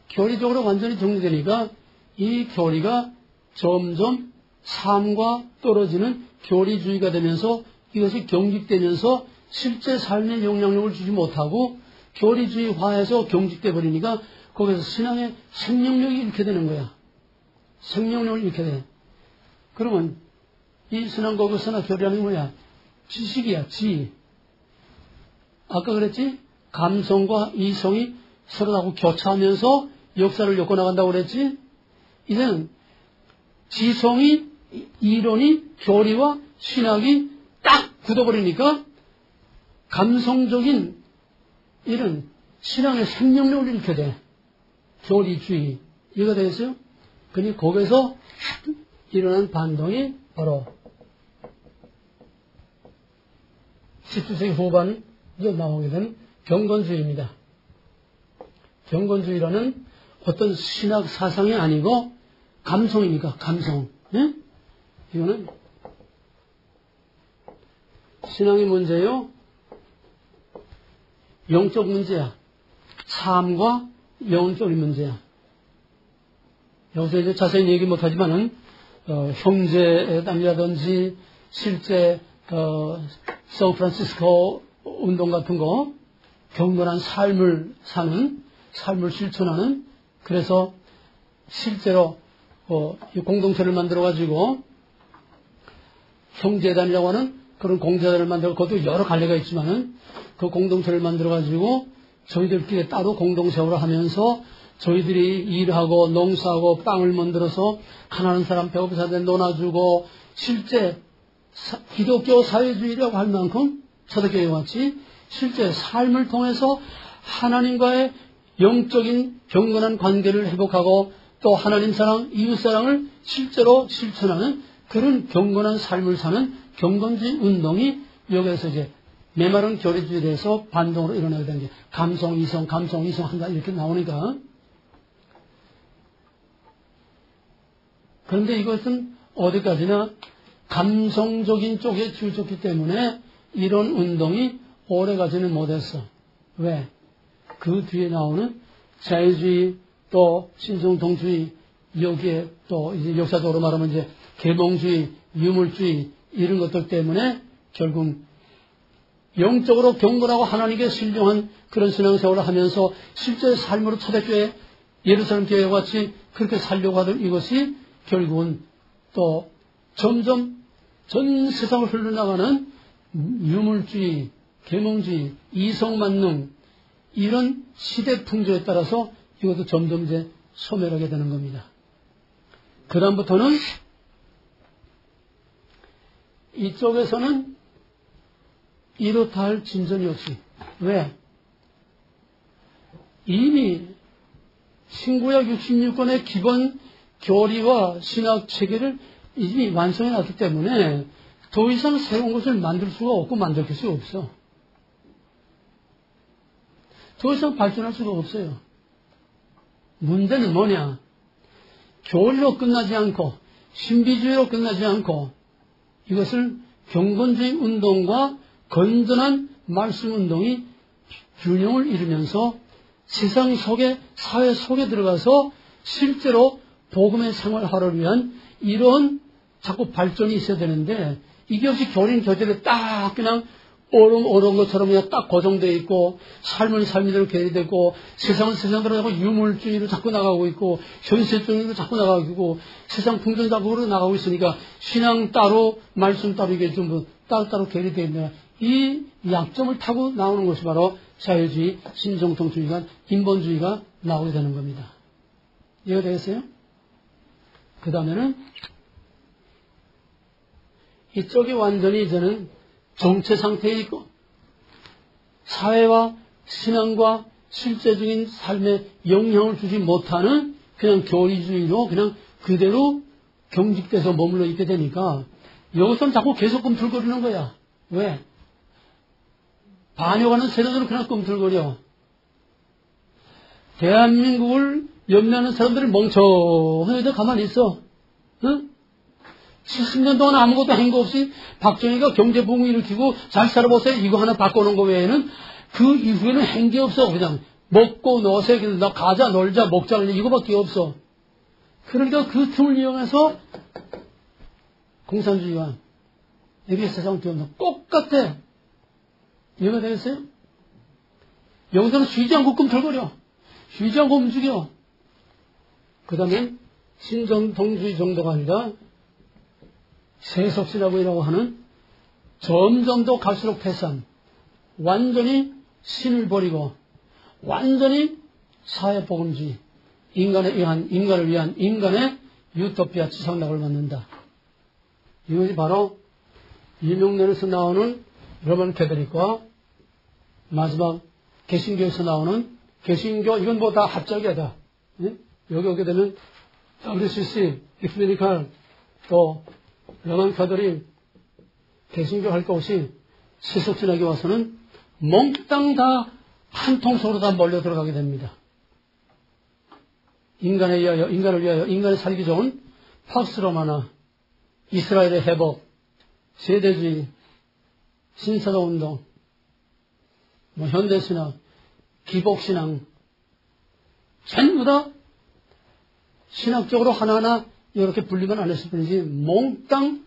교리적으로 완전히 정리되니까 이 교리가 점점 삶과 떨어지는 교리주의가 되면서 이것이 경직되면서 실제 삶에 영향력을 주지 못하고 교리주의화해서 경직돼 버리니까 거기서 신앙의 생명력이 잃게 되는 거야. 생명력을 잃게 돼. 그러면 이 신앙고백서나 교리라는 게 뭐야? 지식이야, 지. 아까 그랬지? 감성과 이성이 서로하고 교차하면서 역사를 엮어나간다고 그랬지? 이제는 지성이, 이론이, 교리와 신학이 딱 굳어버리니까 감성적인 이런 신앙의 생명력을 잃게 돼. 교리주의. 이해가 되겠어요? 그러니 거기서 일어난 반동이 바로 17세기 후반 이제 나오게 된 경건주의입니다. 경건주의라는 어떤 신학 사상이 아니고 감성이니까 감성. 네? 이거는 신앙의 문제요. 영적 문제야. 삶과 영적인 문제야. 여기서 이제 자세히 얘기 못하지만은 형제담이라든지 실제 샌프란시스코 운동 같은 거 경건한 삶을 사는 삶을 실천하는 그래서 실제로 공동체를 만들어 가지고 형제단이라고 하는 그런 공제단을 만들어 그것도 여러 갈래가 있지만은 그 공동체를 만들어 가지고 저희들끼리 따로 공동생활을 하면서 저희들이 일하고 농사하고 빵을 만들어서 가난한 사람 배고픈 사람들 논아주고 실제 기독교 사회주의라고 할 만큼 초대교회 같이 실제 삶을 통해서 하나님과의 영적인 경건한 관계를 회복하고 또 하나님 사랑, 이웃 사랑을 실제로 실천하는 그런 경건한 삶을 사는 경건주의 운동이 여기에서 이제 메마른 교리주의에 대해서 반동으로 일어나게 된 게 감성, 이성 한다 이렇게 나오니까 그런데 이것은 어디까지나 감성적인 쪽에 치우쳤기 때문에 이런 운동이 오래가지는 못했어. 왜? 그 뒤에 나오는 자유주의 또 신정통주의 여기에 또 이제 역사적으로 말하면 이제 계몽주의, 유물주의 이런 것들 때문에 결국 영적으로 경건하고 하나님께 신중한 그런 신앙생활을 하면서 실제 삶으로 초대교회 예루살렘 교회와 같이 그렇게 살려고 하던 이것이 결국은 또 점점 전 세상을 흘러나가는 유물주의, 계몽주의, 이성만능 이런 시대 풍조에 따라서 이것도 점점 이제 소멸하게 되는 겁니다. 그 다음부터는 이쪽에서는 이렇다 할 진전이 없이 왜? 이미 신구약 66권의 기본 교리와 신학 체계를 이미 완성해 놨기 때문에 더 이상 새로운 것을 만들 수가 없고 만들 것이 없어. 더 이상 발전할 수가 없어요. 문제는 뭐냐? 교리로 끝나지 않고 신비주의로 끝나지 않고 이것을 경건주의 운동과 건전한 말씀 운동이 균형을 이루면서 세상 속에 사회 속에 들어가서 실제로 복음의 생활하를 위한 이런 자꾸 발전이 있어야 되는데 이게 없이 교리는 교재를 딱 그냥 오른 것처럼 그냥 딱 고정되어 있고 삶은 삶대로 계리되고 세상은 세상대로 하고 유물주의로 자꾸 나가고 있고 현실주의로 자꾸 나가고 있고 세상 풍전자국으로 나가고 있으니까 신앙 따로 말씀 따로 이게 좀 따로따로 계리되어 있는 이 약점을 타고 나오는 것이 바로 자유주의, 신정통주의가 인본주의가 나오게 되는 겁니다. 이해가 되겠어요? 그 다음에는 이쪽이 완전히 이제는 정체 상태에 있고 사회와 신앙과 실제적인 삶에 영향을 주지 못하는 그냥 교리주의로 그냥 그대로 경직돼서 머물러 있게 되니까 여기서는 자꾸 계속 꿈틀거리는 거야. 왜? 반역하는 세력으로 그냥 꿈틀거려. 대한민국을 염려하는 사람들이 멍청하게 가만히 있어. 응? 70년 동안 아무것도 한 거 없이 박정희가 경제붕을 일으키고 잘 살아보세요. 이거 하나 바꿔놓은 거 외에는 그 이후에는 한 게 없어. 그냥 먹고 노세, 나 가자, 놀자, 먹자, 이거밖에 없어. 그러니까 그 틈을 이용해서 공산주의가 여기 세상을 뛰어넘어. 똑같아. 이해가 되겠어요? 여기서는 쉬지 않고 꿈틀거려. 쉬지 않고 움직여. 그 다음에 신정통주의 정도가 아니라 세속신학이라고 하는 점점 더 갈수록 태산, 완전히 신을 버리고 완전히 사회복음주의, 인간을 위한 인간의 유토피아 지상락을 만든다. 이것이 바로 이명련에서 나오는 로만 캐톨릭과 마지막 개신교에서 나오는 개신교, 이건 뭐 다 합작이야. 네? 여기 오게 되면 WCC, 이큐메니칼, 또 로만 캐톨릭, 개신교 할 것 없이 세속신학에 와서는 몽땅 다 한 통속으로 다 몰려 들어가게 됩니다. 인간을 위하여, 인간을 살기 좋은 팍스 로마나, 이스라엘의 회복, 세대주의, 신사도 운동, 현대신학, 기복신앙, 전부 다 신학적으로 하나하나 이렇게 분리만 안 했을 뿐이지 몽땅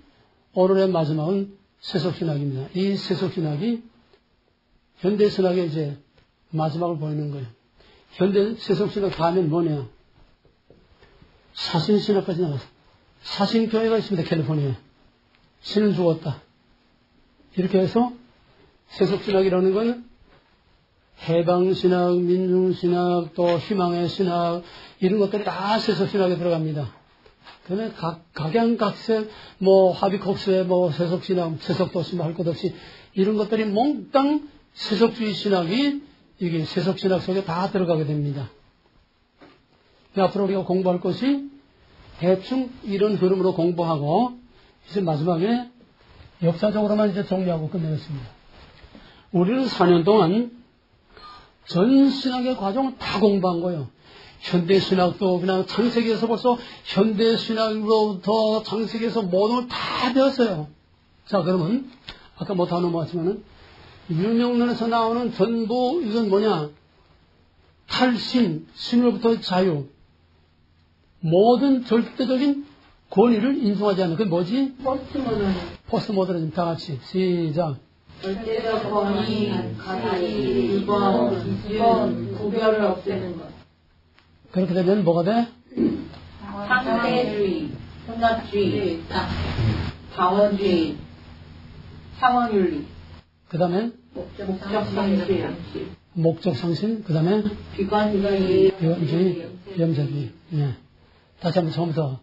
오늘의 마지막은 세속신학입니다. 이 세속신학이 현대신학의 이제 마지막을 보이는 거예요. 현대 세속신학 다음엔 뭐냐? 사신신학까지 나왔어요. 사신교회가 있습니다. 캘리포니아에. 신은 죽었다. 이렇게 해서 세속신학이라는 건 해방신학, 민중신학, 또 희망의 신학 이런 것들이 다 세속신학에 들어갑니다. 그러면 각양각색 하비콥스의 세속신학, 세속도시 할 것 없이 이런 것들이 몽땅 세속주의 신학이 이게 세속신학 속에 다 들어가게 됩니다. 앞으로 우리가 공부할 것이 대충 이런 흐름으로 공부하고 이제 마지막에 역사적으로만 이제 정리하고 끝내겠습니다. 우리는 4년 동안 전 신학의 과정을 다 공부한 거예요. 현대신학도 그냥 창세기에서 벌써 현대신학으로부터 창세기에서 모든 걸 다 배웠어요. 자, 그러면 아까 다 넘어갔지만은 유명론에서 나오는 전부 이건 뭐냐? 탈신, 신으로부터 자유, 모든 절대적인 권위를 인정하지 않는 그게 뭐지? 포스트모더니즘. 다 같이 시작. 절대적 권위, 가치, 규범, 기준, 구별을 없애는 것. 그렇게 되면 뭐가 돼? 상대주의, 혼합주의, 자원주의, 상원윤리. 그 다음에 목적 상실, 그 다음에 비관주의, 염세주의. 예. 다시 한번 처음부터.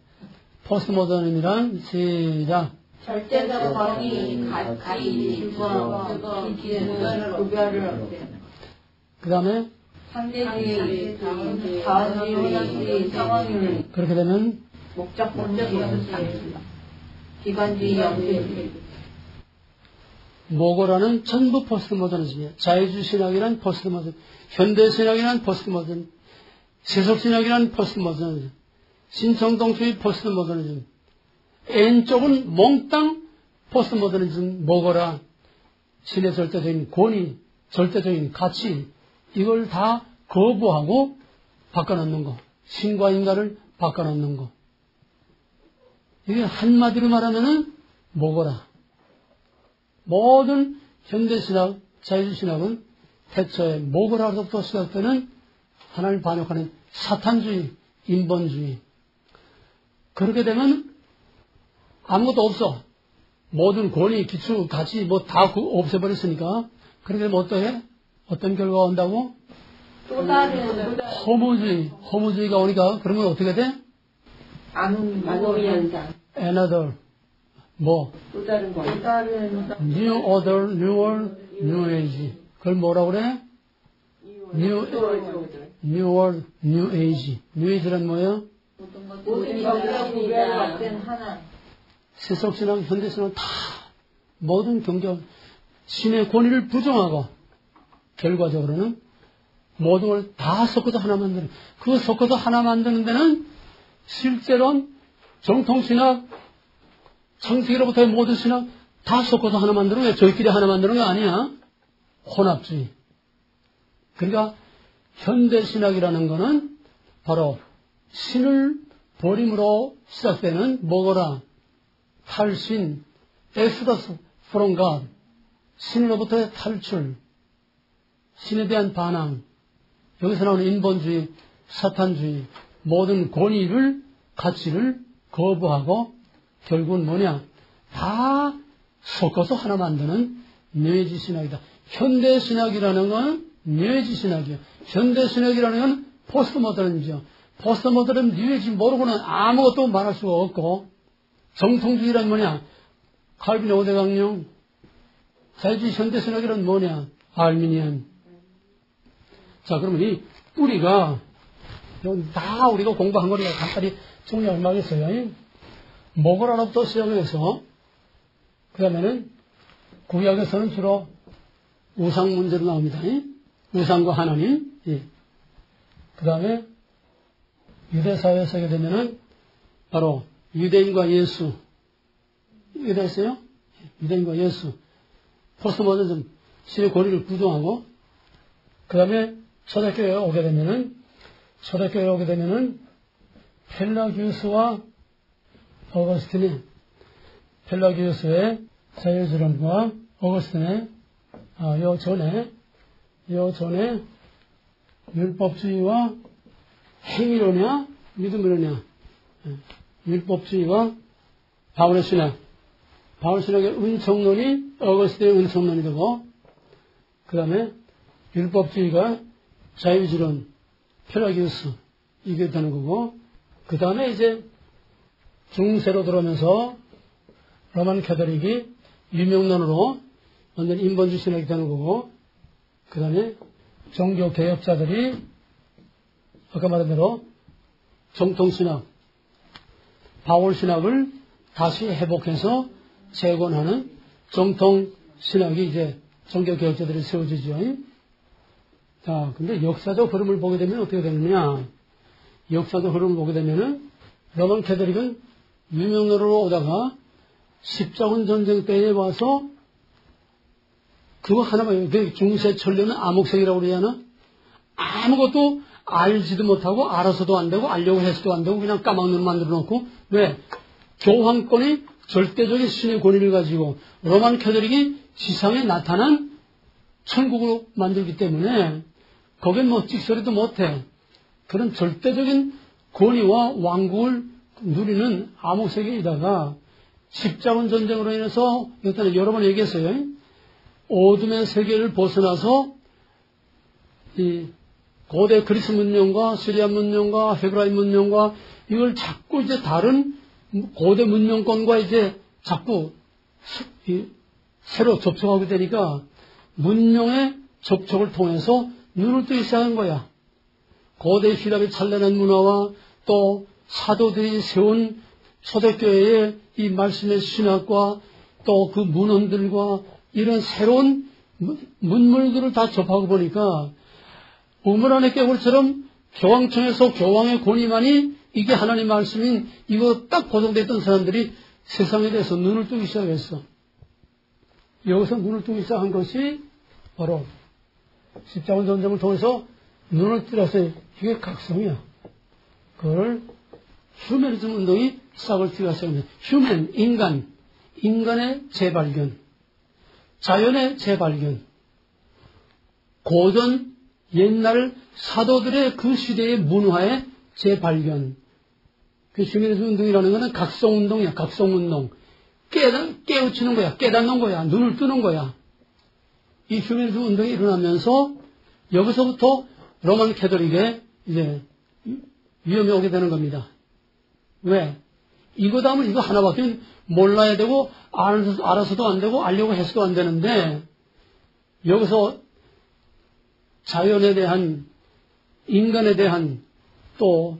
포스트모더니즘이란 시작. 절대적 권위, 가치, 규범, 기준, 구별을 없애는 것. 그 다음에 상대주의, 자원주의, 혼합주의, 상원윤리. 그렇게 되면 목적주의, 비관주의, 염세주의. 모고라는 전부 포스트모더니즘이에요. 자유주의신학이란 포스트모더니즘, 현대신학이란 포스트모더니즘, 세속신학이란 포스트모더니즘, 신청동주의 포스트모더니즘, N쪽은 몽땅 포스트모더니즘, 모고라, 신의 절대적인 권위, 절대적인 가치, 이걸 다 거부하고 바꿔놓는 거. 신과 인간을 바꿔놓는 거. 이게 한마디로 말하면은 모고라. 모든 현대신학, 자유주의신학은 태초에 모고라로부터 시작되는 하나님을 반역하는 사탄주의, 인본주의. 그렇게 되면 아무것도 없어. 모든 권위, 기초, 가치 다 없애버렸으니까 그렇게 되면 어떠해? 어떤 결과가 온다고? 또 다른 허무주의가 오니까 그러면 어떻게 돼? 아노미 현상. Another 또 다른 거. New Order, New World, New Age. 그걸 뭐라고 그래? New World, New Age. New Age란 뭐예요? 모든 경제적 구별을 없앤 하나. 세속신학, 현대신학 다 모든 경제 신의 권위를 부정하고 결과적으로는 모든 걸 다 섞어서 하나 만드는 그 섞어서 하나 만드는 데는 실제로는 정통신학, 창세기로부터의 모든 신학 다 섞어서 하나 만드는 게 저희끼리 하나 만드는 게 아니야. 혼합주의. 그러니까 현대신학이라는 거는 바로 신을 버림으로 시작되는 뭐거라? 탈신, exodus from God, 신으로부터의 탈출, 신에 대한 반항, 여기서 나오는 인본주의, 사탄주의, 모든 권위를, 가치를 거부하고 결국은 뭐냐? 다 섞어서 하나 만드는 뇌지 신학이다. 현대 신학이라는 건 뇌지 신학이에요. 현대 신학이라는 건 포스트모더니즘이죠. 포스트모더니즘 뇌지 모르고는 아무것도 말할 수가 없고 정통주의란 뭐냐? 칼빈 5대 강령, 자유주의 현대 신학이란 뭐냐? 알미니안. 자, 그러면 이 뿌리가 다 우리가 공부한 거니까 간단히 정리하고 말겠어요. 모고라로부터 시작해서 그 다음에는 구약에서는 주로 우상 문제로 나옵니다. 우상과 하나님. 예. 그 다음에 유대 사회에 서게 되면은 바로 유대인과 예수. 유대했어요? 유대인과 예수. 포스트모더니즘 신의 권위를 부정하고, 그 다음에 초대교회에 오게 되면은 펠라기우스와 어거스틴의 펠라기우스의 자유주론과 어거스틴의 요 전에 율법주의와 행위론이냐 믿음이론이냐, 율법주의와 바울의 신학, 바울 신학의 은총론이 어거스틴의 은총론이 되고, 그 다음에 율법주의가 자유주론 펠라기우스 이게 되는 거고, 그 다음에 이제 중세로 들어오면서 로만 캐톨릭이 유명론으로 완전 인본주의 신학이 되는 거고, 그 다음에 종교 개혁자들이 아까 말한 대로 정통신학, 바울 신학을 다시 회복해서 재건하는 정통신학이 이제 종교 개혁자들이 세워지죠. 자, 근데 역사적 흐름을 보게 되면 어떻게 되느냐? 역사적 흐름을 보게 되면은 로만 캐톨릭은 유명론으로 오다가 십자군 전쟁 때에 와서 그거 하나만, 그 중세 천리는 암흑색이라고 그러잖아? 아무것도 알지도 못하고 알아서도 안 되고 알려고 해서도 안 되고 그냥 까막눈 만들어 놓고, 왜? 교황권이 절대적인 신의 권위를 가지고 로만 캐톨릭이 지상에 나타난 천국으로 만들기 때문에 거긴 뭐 찍소리도 못해. 그런 절대적인 권위와 왕국을 누리는 암흑세계에다가 십자군 전쟁으로 인해서 일단 여러 번 얘기했어요. 어둠의 세계를 벗어나서 이 고대 그리스 문명과 시리아 문명과 헤브라이 문명과 이걸 자꾸 이제 다른 고대 문명권과 이제 자꾸 새로 접촉하게 되니까 문명의 접촉을 통해서 눈을 뜨기 시작한 거야. 고대 휘랍의 찬란한 문화와 또 사도들이 세운 초대교회의 이 말씀의 신학과 또 그 문헌들과 이런 새로운 문물들을 다 접하고 보니까 우물 안에 깨굴처럼 교황청에서 교황의 권위만이 이게 하나님 말씀인 이거 딱 고정됐던 사람들이 세상에 대해서 눈을 뜨기 시작했어. 여기서 눈을 뜨기 시작한 것이 바로 십자군 전쟁을 통해서 눈을 뜨라서 이게 각성이야. 그걸 휴머니즘 운동이 싹을 틔우기 시작합니다. 휴먼, 인간의 재발견, 자연의 재발견, 고전 옛날 사도들의 그 시대의 문화의 재발견. 그 휴머니즘 운동이라는 것은 각성운동이야. 각성운동. 깨우치는 거야. 깨닫는 거야. 눈을 뜨는 거야. 이 휴머니즘 운동이 일어나면서 여기서부터 로만 캐톨릭에 이제 위험이 오게 되는 겁니다. 왜? 이거 다음은 이거 하나밖에 몰라야 되고 알아서도 안 되고 알려고 해서도 안 되는데 여기서 자연에 대한 인간에 대한 또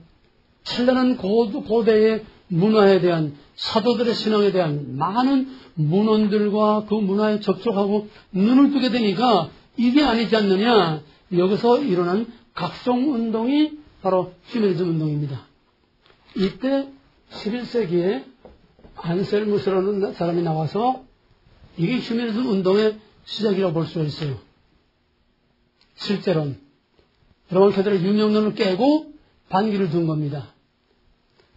찬란한 고대의 문화에 대한 사도들의 신앙에 대한 많은 문헌들과 그 문화에 접촉하고 눈을 뜨게 되니까 이게 아니지 않느냐. 여기서 일어난 각성운동이 바로 휴머니즘 운동입니다. 이때 11세기에 안셀무스라는 사람이 나와서 이게 휴머니즘 운동의 시작이라고 볼 수가 있어요. 실제로는 로만 캐톨릭 유명론을 깨고 반기를 둔 겁니다.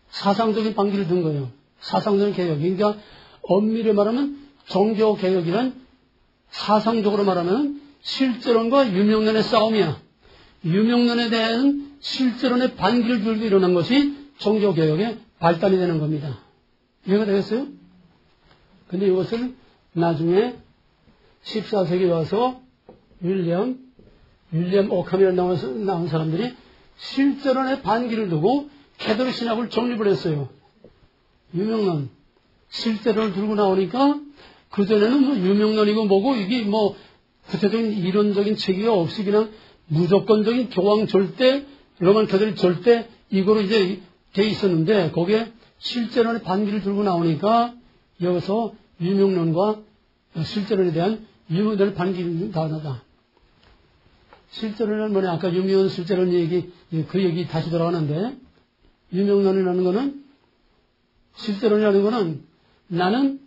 사상적인 반기를 둔 거예요. 사상적인 개혁. 그러니까 엄밀히 말하면 종교개혁이란 사상적으로 말하면 실제론과 유명론의 싸움이야. 유명론에 대한 실제론의 반기를 들고 일어난 것이 종교개혁의 발단이 되는 겁니다. 이해가 되겠어요? 근데 이것을 나중에 14세기에 와서 윌리엄 오캄이라는 나온 사람들이 실제론의 반기를 두고 캐톨릭 신학을 정립을 했어요. 유명론, 실제론을 들고 나오니까 그전에는 뭐 유명론이고 뭐고 이게 뭐 구체적인 이론적인 체계가 없이 그냥 무조건적인 교황 절대, 로만 캐톨릭 절대 이거로 이제 돼 있었는데 거기에 실제론의 반기를 들고 나오니까 여기서 유명론과 실제론에 대한 유명론을 반기다하다. 실제로는 뭐냐, 아까 유명론 실제론 얘기, 그 얘기 다시 돌아가는데, 유명론이라는 거는, 실제론이라는 거는, 나는,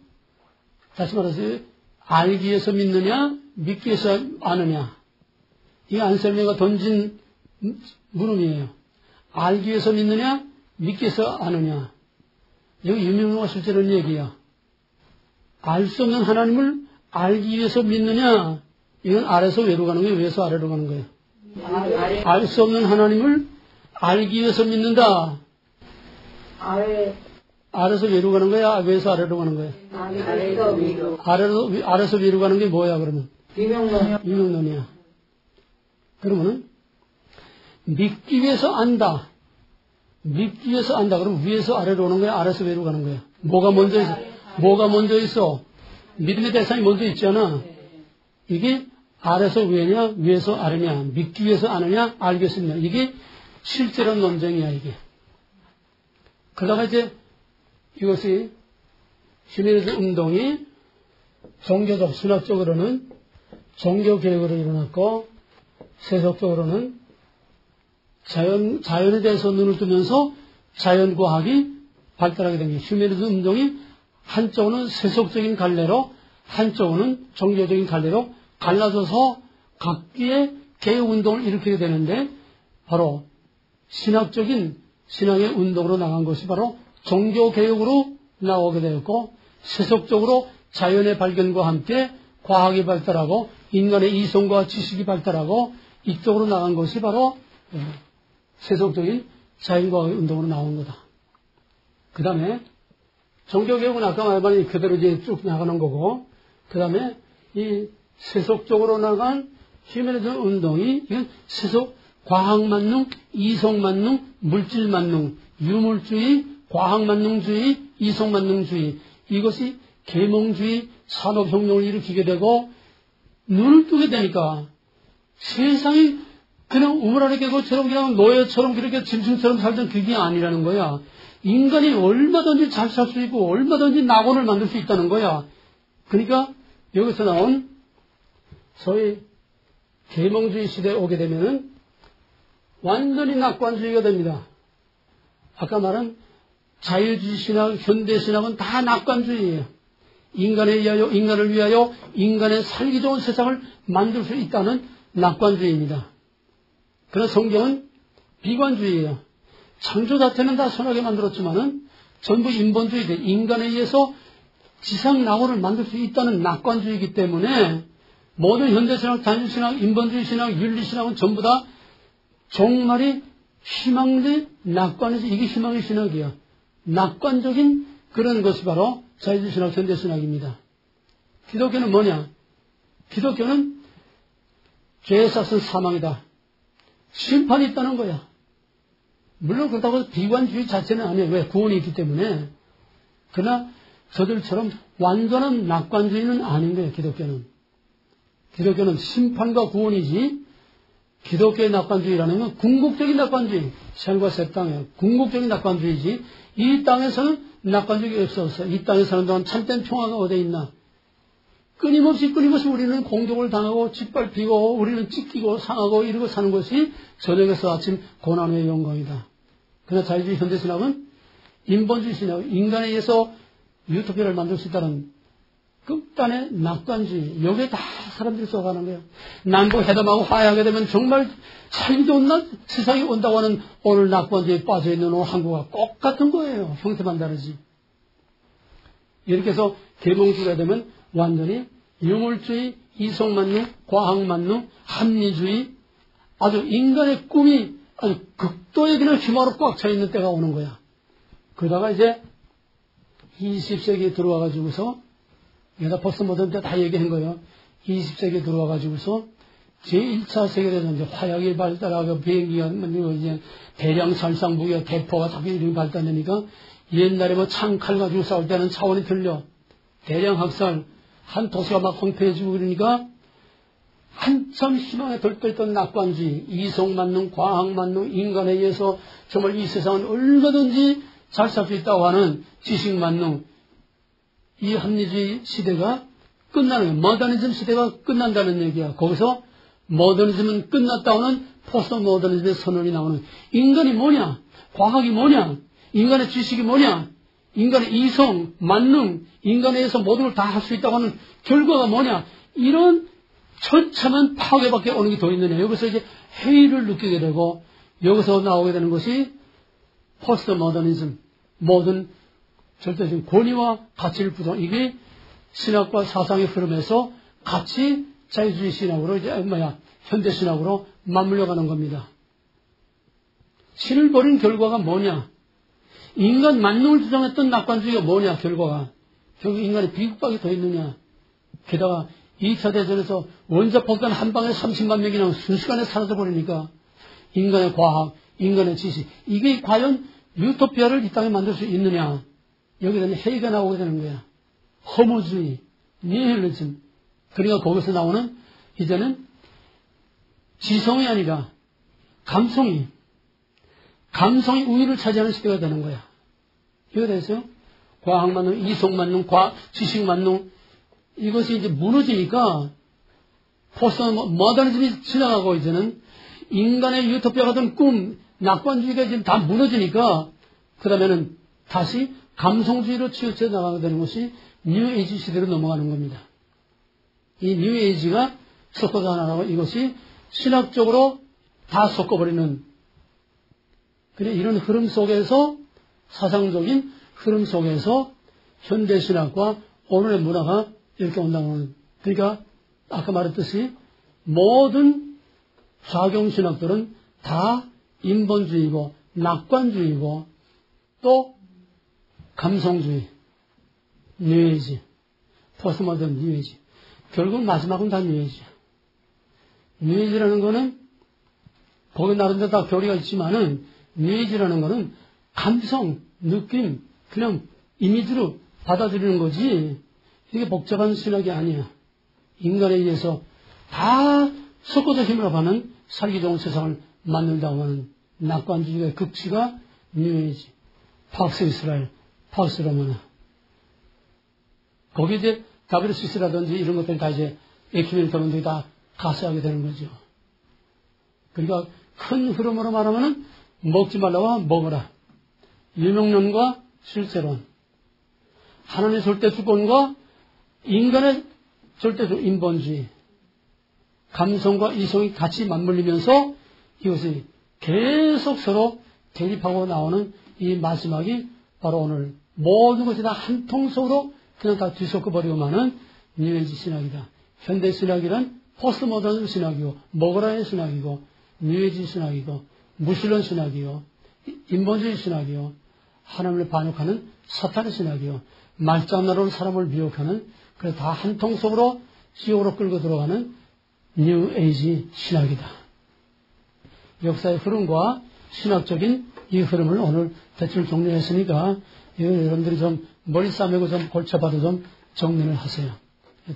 다시 말해서, 알기 위해서 믿느냐, 믿기 위해서 아느냐. 이게 안셀메가 던진 물음이에요. 알기 위해서 믿느냐, 믿기 위해서 아느냐. 여기 유명론과 실제론 얘기야. 알 수 없는 하나님을 알기 위해서 믿느냐, 이건 아래서 위로 가는 거예요, 위에서 아래로 가는 거예요. 알 수 없는 하나님을 알기 위해서 믿는다. 아래서 위로 가는 거야, 위에서 아래로 가는 거야? 아래서 위로 가는 게 뭐야, 그러면? 유명론이야. 그러면은, 믿기 위해서 안다. 믿기 위해서 안다. 그럼 위에서 아래로 오는 거야, 아래서 위로 가는 거야? 뭐가 먼저 있어? 믿음의 대상이 먼저 있잖아. 이게 아래서 위냐, 위에서 아래냐, 믿기 위해서 아느냐, 알기 위해서 믿느냐. 이게 실제로는 논쟁이야, 이게. 그러다가 이제 이것이 휴메니즘 운동이 종교적, 신학적으로는 종교개혁으로 일어났고, 세속적으로는 자연에 대해서 눈을 뜨면서 자연과학이 발달하게 된 게, 휴메니즘 운동이 한쪽은 세속적인 갈래로, 한쪽은 종교적인 갈래로 갈라져서 각기의 개혁운동을 일으키게 되는데, 바로 신학적인 신앙의 운동으로 나간 것이 바로 종교개혁으로 나오게 되었고, 세속적으로 자연의 발견과 함께 과학이 발달하고 인간의 이성과 지식이 발달하고 이쪽으로 나간 것이 바로 세속적인 자연과학의 운동으로 나온 거다. 그 다음에 종교개혁은 아까 말한 그대로 이제 쭉 나가는 거고, 그 다음에 이 세속적으로 나간 휴메니즘 운동이, 이건 세속, 과학만능, 이성만능, 물질만능, 유물주의, 과학만능주의, 이성만능주의, 이것이 계몽주의, 산업혁명을 일으키게 되고, 눈을 뜨게 되니까 세상이 그냥 우물안에 개고처럼 그냥 노예처럼 그렇게 짐승처럼 살던 그게 아니라는 거야. 인간이 얼마든지 잘 살 수 있고 얼마든지 낙원을 만들 수 있다는 거야. 그러니까 여기서 나온 소위 계몽주의 시대에 오게 되면은 완전히 낙관주의가 됩니다. 아까 말한 자유주의 신학, 현대신학은 다 낙관주의예요. 인간을 위하여 인간의 살기 좋은 세상을 만들 수 있다는 낙관주의입니다. 그러나 성경은 비관주의예요. 창조 자체는 다 선하게 만들었지만은 전부 인본주의대, 인간에 의해서 지상 낙원을 만들 수 있다는 낙관주의이기 때문에 모든 현대신학, 자유신학, 인본주의 신학, 윤리신학은 전부 다 종말이 희망대 낙관에서 이게 희망의 신학이야. 낙관적인 그런 것이 바로 자유주의 신학, 현대신학입니다. 기독교는 뭐냐? 기독교는 죄의 삭은 사망이다. 심판이 있다는 거야. 물론 그렇다고 해서 비관주의 자체는 아니에요. 왜? 구원이 있기 때문에. 그러나 저들처럼 완전한 낙관주의는 아닌 거예요. 기독교는. 기독교는 심판과 구원이지, 기독교의 낙관주의라는 건 궁극적인 낙관주의, 생과 새 땅에 궁극적인 낙관주의지, 이 땅에서는 낙관주의가 없어서 이 땅에 사는 동안 참된 평화가 어디 있나? 끊임없이 우리는 공격을 당하고 짓밟히고 우리는 찢기고 상하고 이러고 사는 것이 저녁에서 아침 고난의 영광이다. 그러나 자유주의 현대신학은 인본주의 신학, 인간에 의해서 유토피아를 만들 수 있다는 극단의 낙관주의, 여기에 다 사람들이 쏘가는 거예요. 남북 회담하고 화해하게 되면 정말 살기 좋은 날 세상이 온다고 하는 오늘 낙관주의에 빠져있는 오늘 한국과 똑같은 거예요. 형태만 다르지. 이렇게 해서 계몽주의가 되면 완전히 유물주의, 이성만능, 과학만능, 합리주의, 아주 인간의 꿈이 아주 극도의 그냥 휘마로 꽉 차있는 때가 오는 거야. 그러다가 이제 20세기에 들어와가지고서, 내가 벌써 모든 때 다 얘기한 거예요. 20세기에 들어와가지고서 제1차 세계대전 이제 화약이 발달하고 비행기가 이제 대량 살상 무기가 대포가 자꾸 이름이 발달되니까 옛날에 뭐 창칼 가지고 싸울 때는 차원이 틀려. 대량 학살, 한 도시가 막 황폐해지고 그러니까 한참 희망에 들떠있던 낙관주의, 이성만능, 과학만능, 인간에 의해서 정말 이 세상은 얼마든지 잘 살 수 있다고 하는 지식만능, 이 합리주의 시대가 끝나는 거야. 모더니즘 시대가 끝난다는 얘기야. 거기서 모더니즘은 끝났다고는 포스트 모더니즘의 선언이 나오는 인간이 뭐냐? 과학이 뭐냐? 인간의 지식이 뭐냐? 인간의 이성, 만능, 인간에 의해서 모든 걸 다 할 수 있다고 하는 결과가 뭐냐? 이런 처참한 파괴밖에 오는 게 더 있느냐. 여기서 이제 회의를 느끼게 되고 여기서 나오게 되는 것이 포스트 모더니즘, 모든 절대적인 권위와 가치를 부정, 이게 신학과 사상의 흐름에서 같이 자유주의 신학으로 이제 현대 신학으로 맞물려가는 겁니다. 신을 버린 결과가 뭐냐? 인간 만능을 주장했던 낙관주의가 뭐냐? 결과가 결국 인간의 비극밖에 더 있느냐? 게다가 2차 대전에서 원자폭탄 한 방에 30만 명이나 순식간에 사라져버리니까 인간의 과학, 인간의 지식, 이게 과연 유토피아를 이 땅에 만들 수 있느냐? 여기에 대한 회의가 나오게 되는 거야. 허무주의, 니힐리즘. 그러니까 거기서 나오는 이제는 지성이 아니라 감성이 우위를 차지하는 시대가 되는 거야. 이거 됐어요? 과학 만능, 이성 만능, 지식 만능, 이것이 이제 무너지니까 포스트 모더니즘이 지나가고 이제는 인간의 유토피아 같은 꿈, 낙관주의가 지금 다 무너지니까 그다음에는 다시 감성주의로 치우쳐 나가게 되는 것이 뉴에이지 시대로 넘어가는 겁니다. 이 뉴에이지가 섞어서 하나라고 이것이 신학적으로 다 섞어버리는 그래 이런 흐름 속에서 사상적인 흐름 속에서 현대신학과 오늘의 문화가 이렇게 온다는 그러니까 아까 말했듯이 모든 사경신학들은 다 인본주의고 낙관주의고 또 감성주의, 뉴에이지, 포스트모던 뉴에이지. 결국 마지막은 다 뉴에이지야. 뉴에이지라는 거는 거기 나름대로 다 교리가 있지만은 뉴에이지라는 거는 감성, 느낌, 그냥 이미지로 받아들이는 거지 이게 복잡한 신학이 아니야. 인간에 의해서 다 섞어서 힘을 합하는 살기 좋은 세상을 만들다고 하는 낙관주의의 극치가 뉴에이지, 팍스 이스라엘, 팍스 로마나. 거기 이제 WCC라든지 이런 것들이 다 이제 에큐메니컬들이 다 가세하게 되는 거죠. 그러니까 큰 흐름으로 말하면은 먹지 말라고 먹어라. 유명론과 실제론. 하나님의 절대주권과 인간의 절대적 인본주의. 감성과 이성이 같이 맞물리면서 이것이 계속 서로 대립하고 나오는 이 마지막이 바로 오늘 모든 것이 다 한 통속으로 그냥 다 뒤섞어버리고만은 뉴에이지 신학이다. 현대 신학이란 포스트모던 신학이고 먹으라의 신학이고 뉴에이지 신학이고 무신론 신학이요 인본주의 신학이요 하나님을 반역하는 사탄의 신학이요 말장난으로 사람을 미혹하는 그래 다 한 통속으로 지옥으로 끌고 들어가는 뉴에이지 신학이다. 역사의 흐름과 신학적인 이 흐름을 오늘 대충 정리했으니까 여러분들이 좀 머리 싸매고 좀 골쳐봐도 좀 정리를 하세요.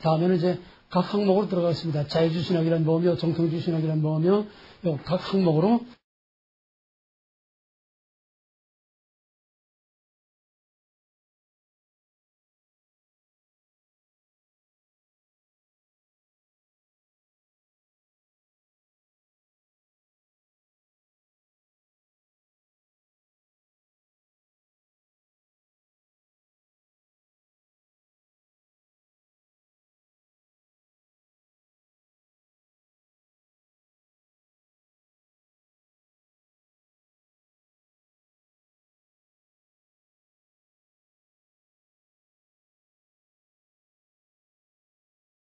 다음에는 이제 각 항목으로 들어가겠습니다. 자유주의 신학이란 뭐며 정통주의 신학이란 뭐며 각 항목으로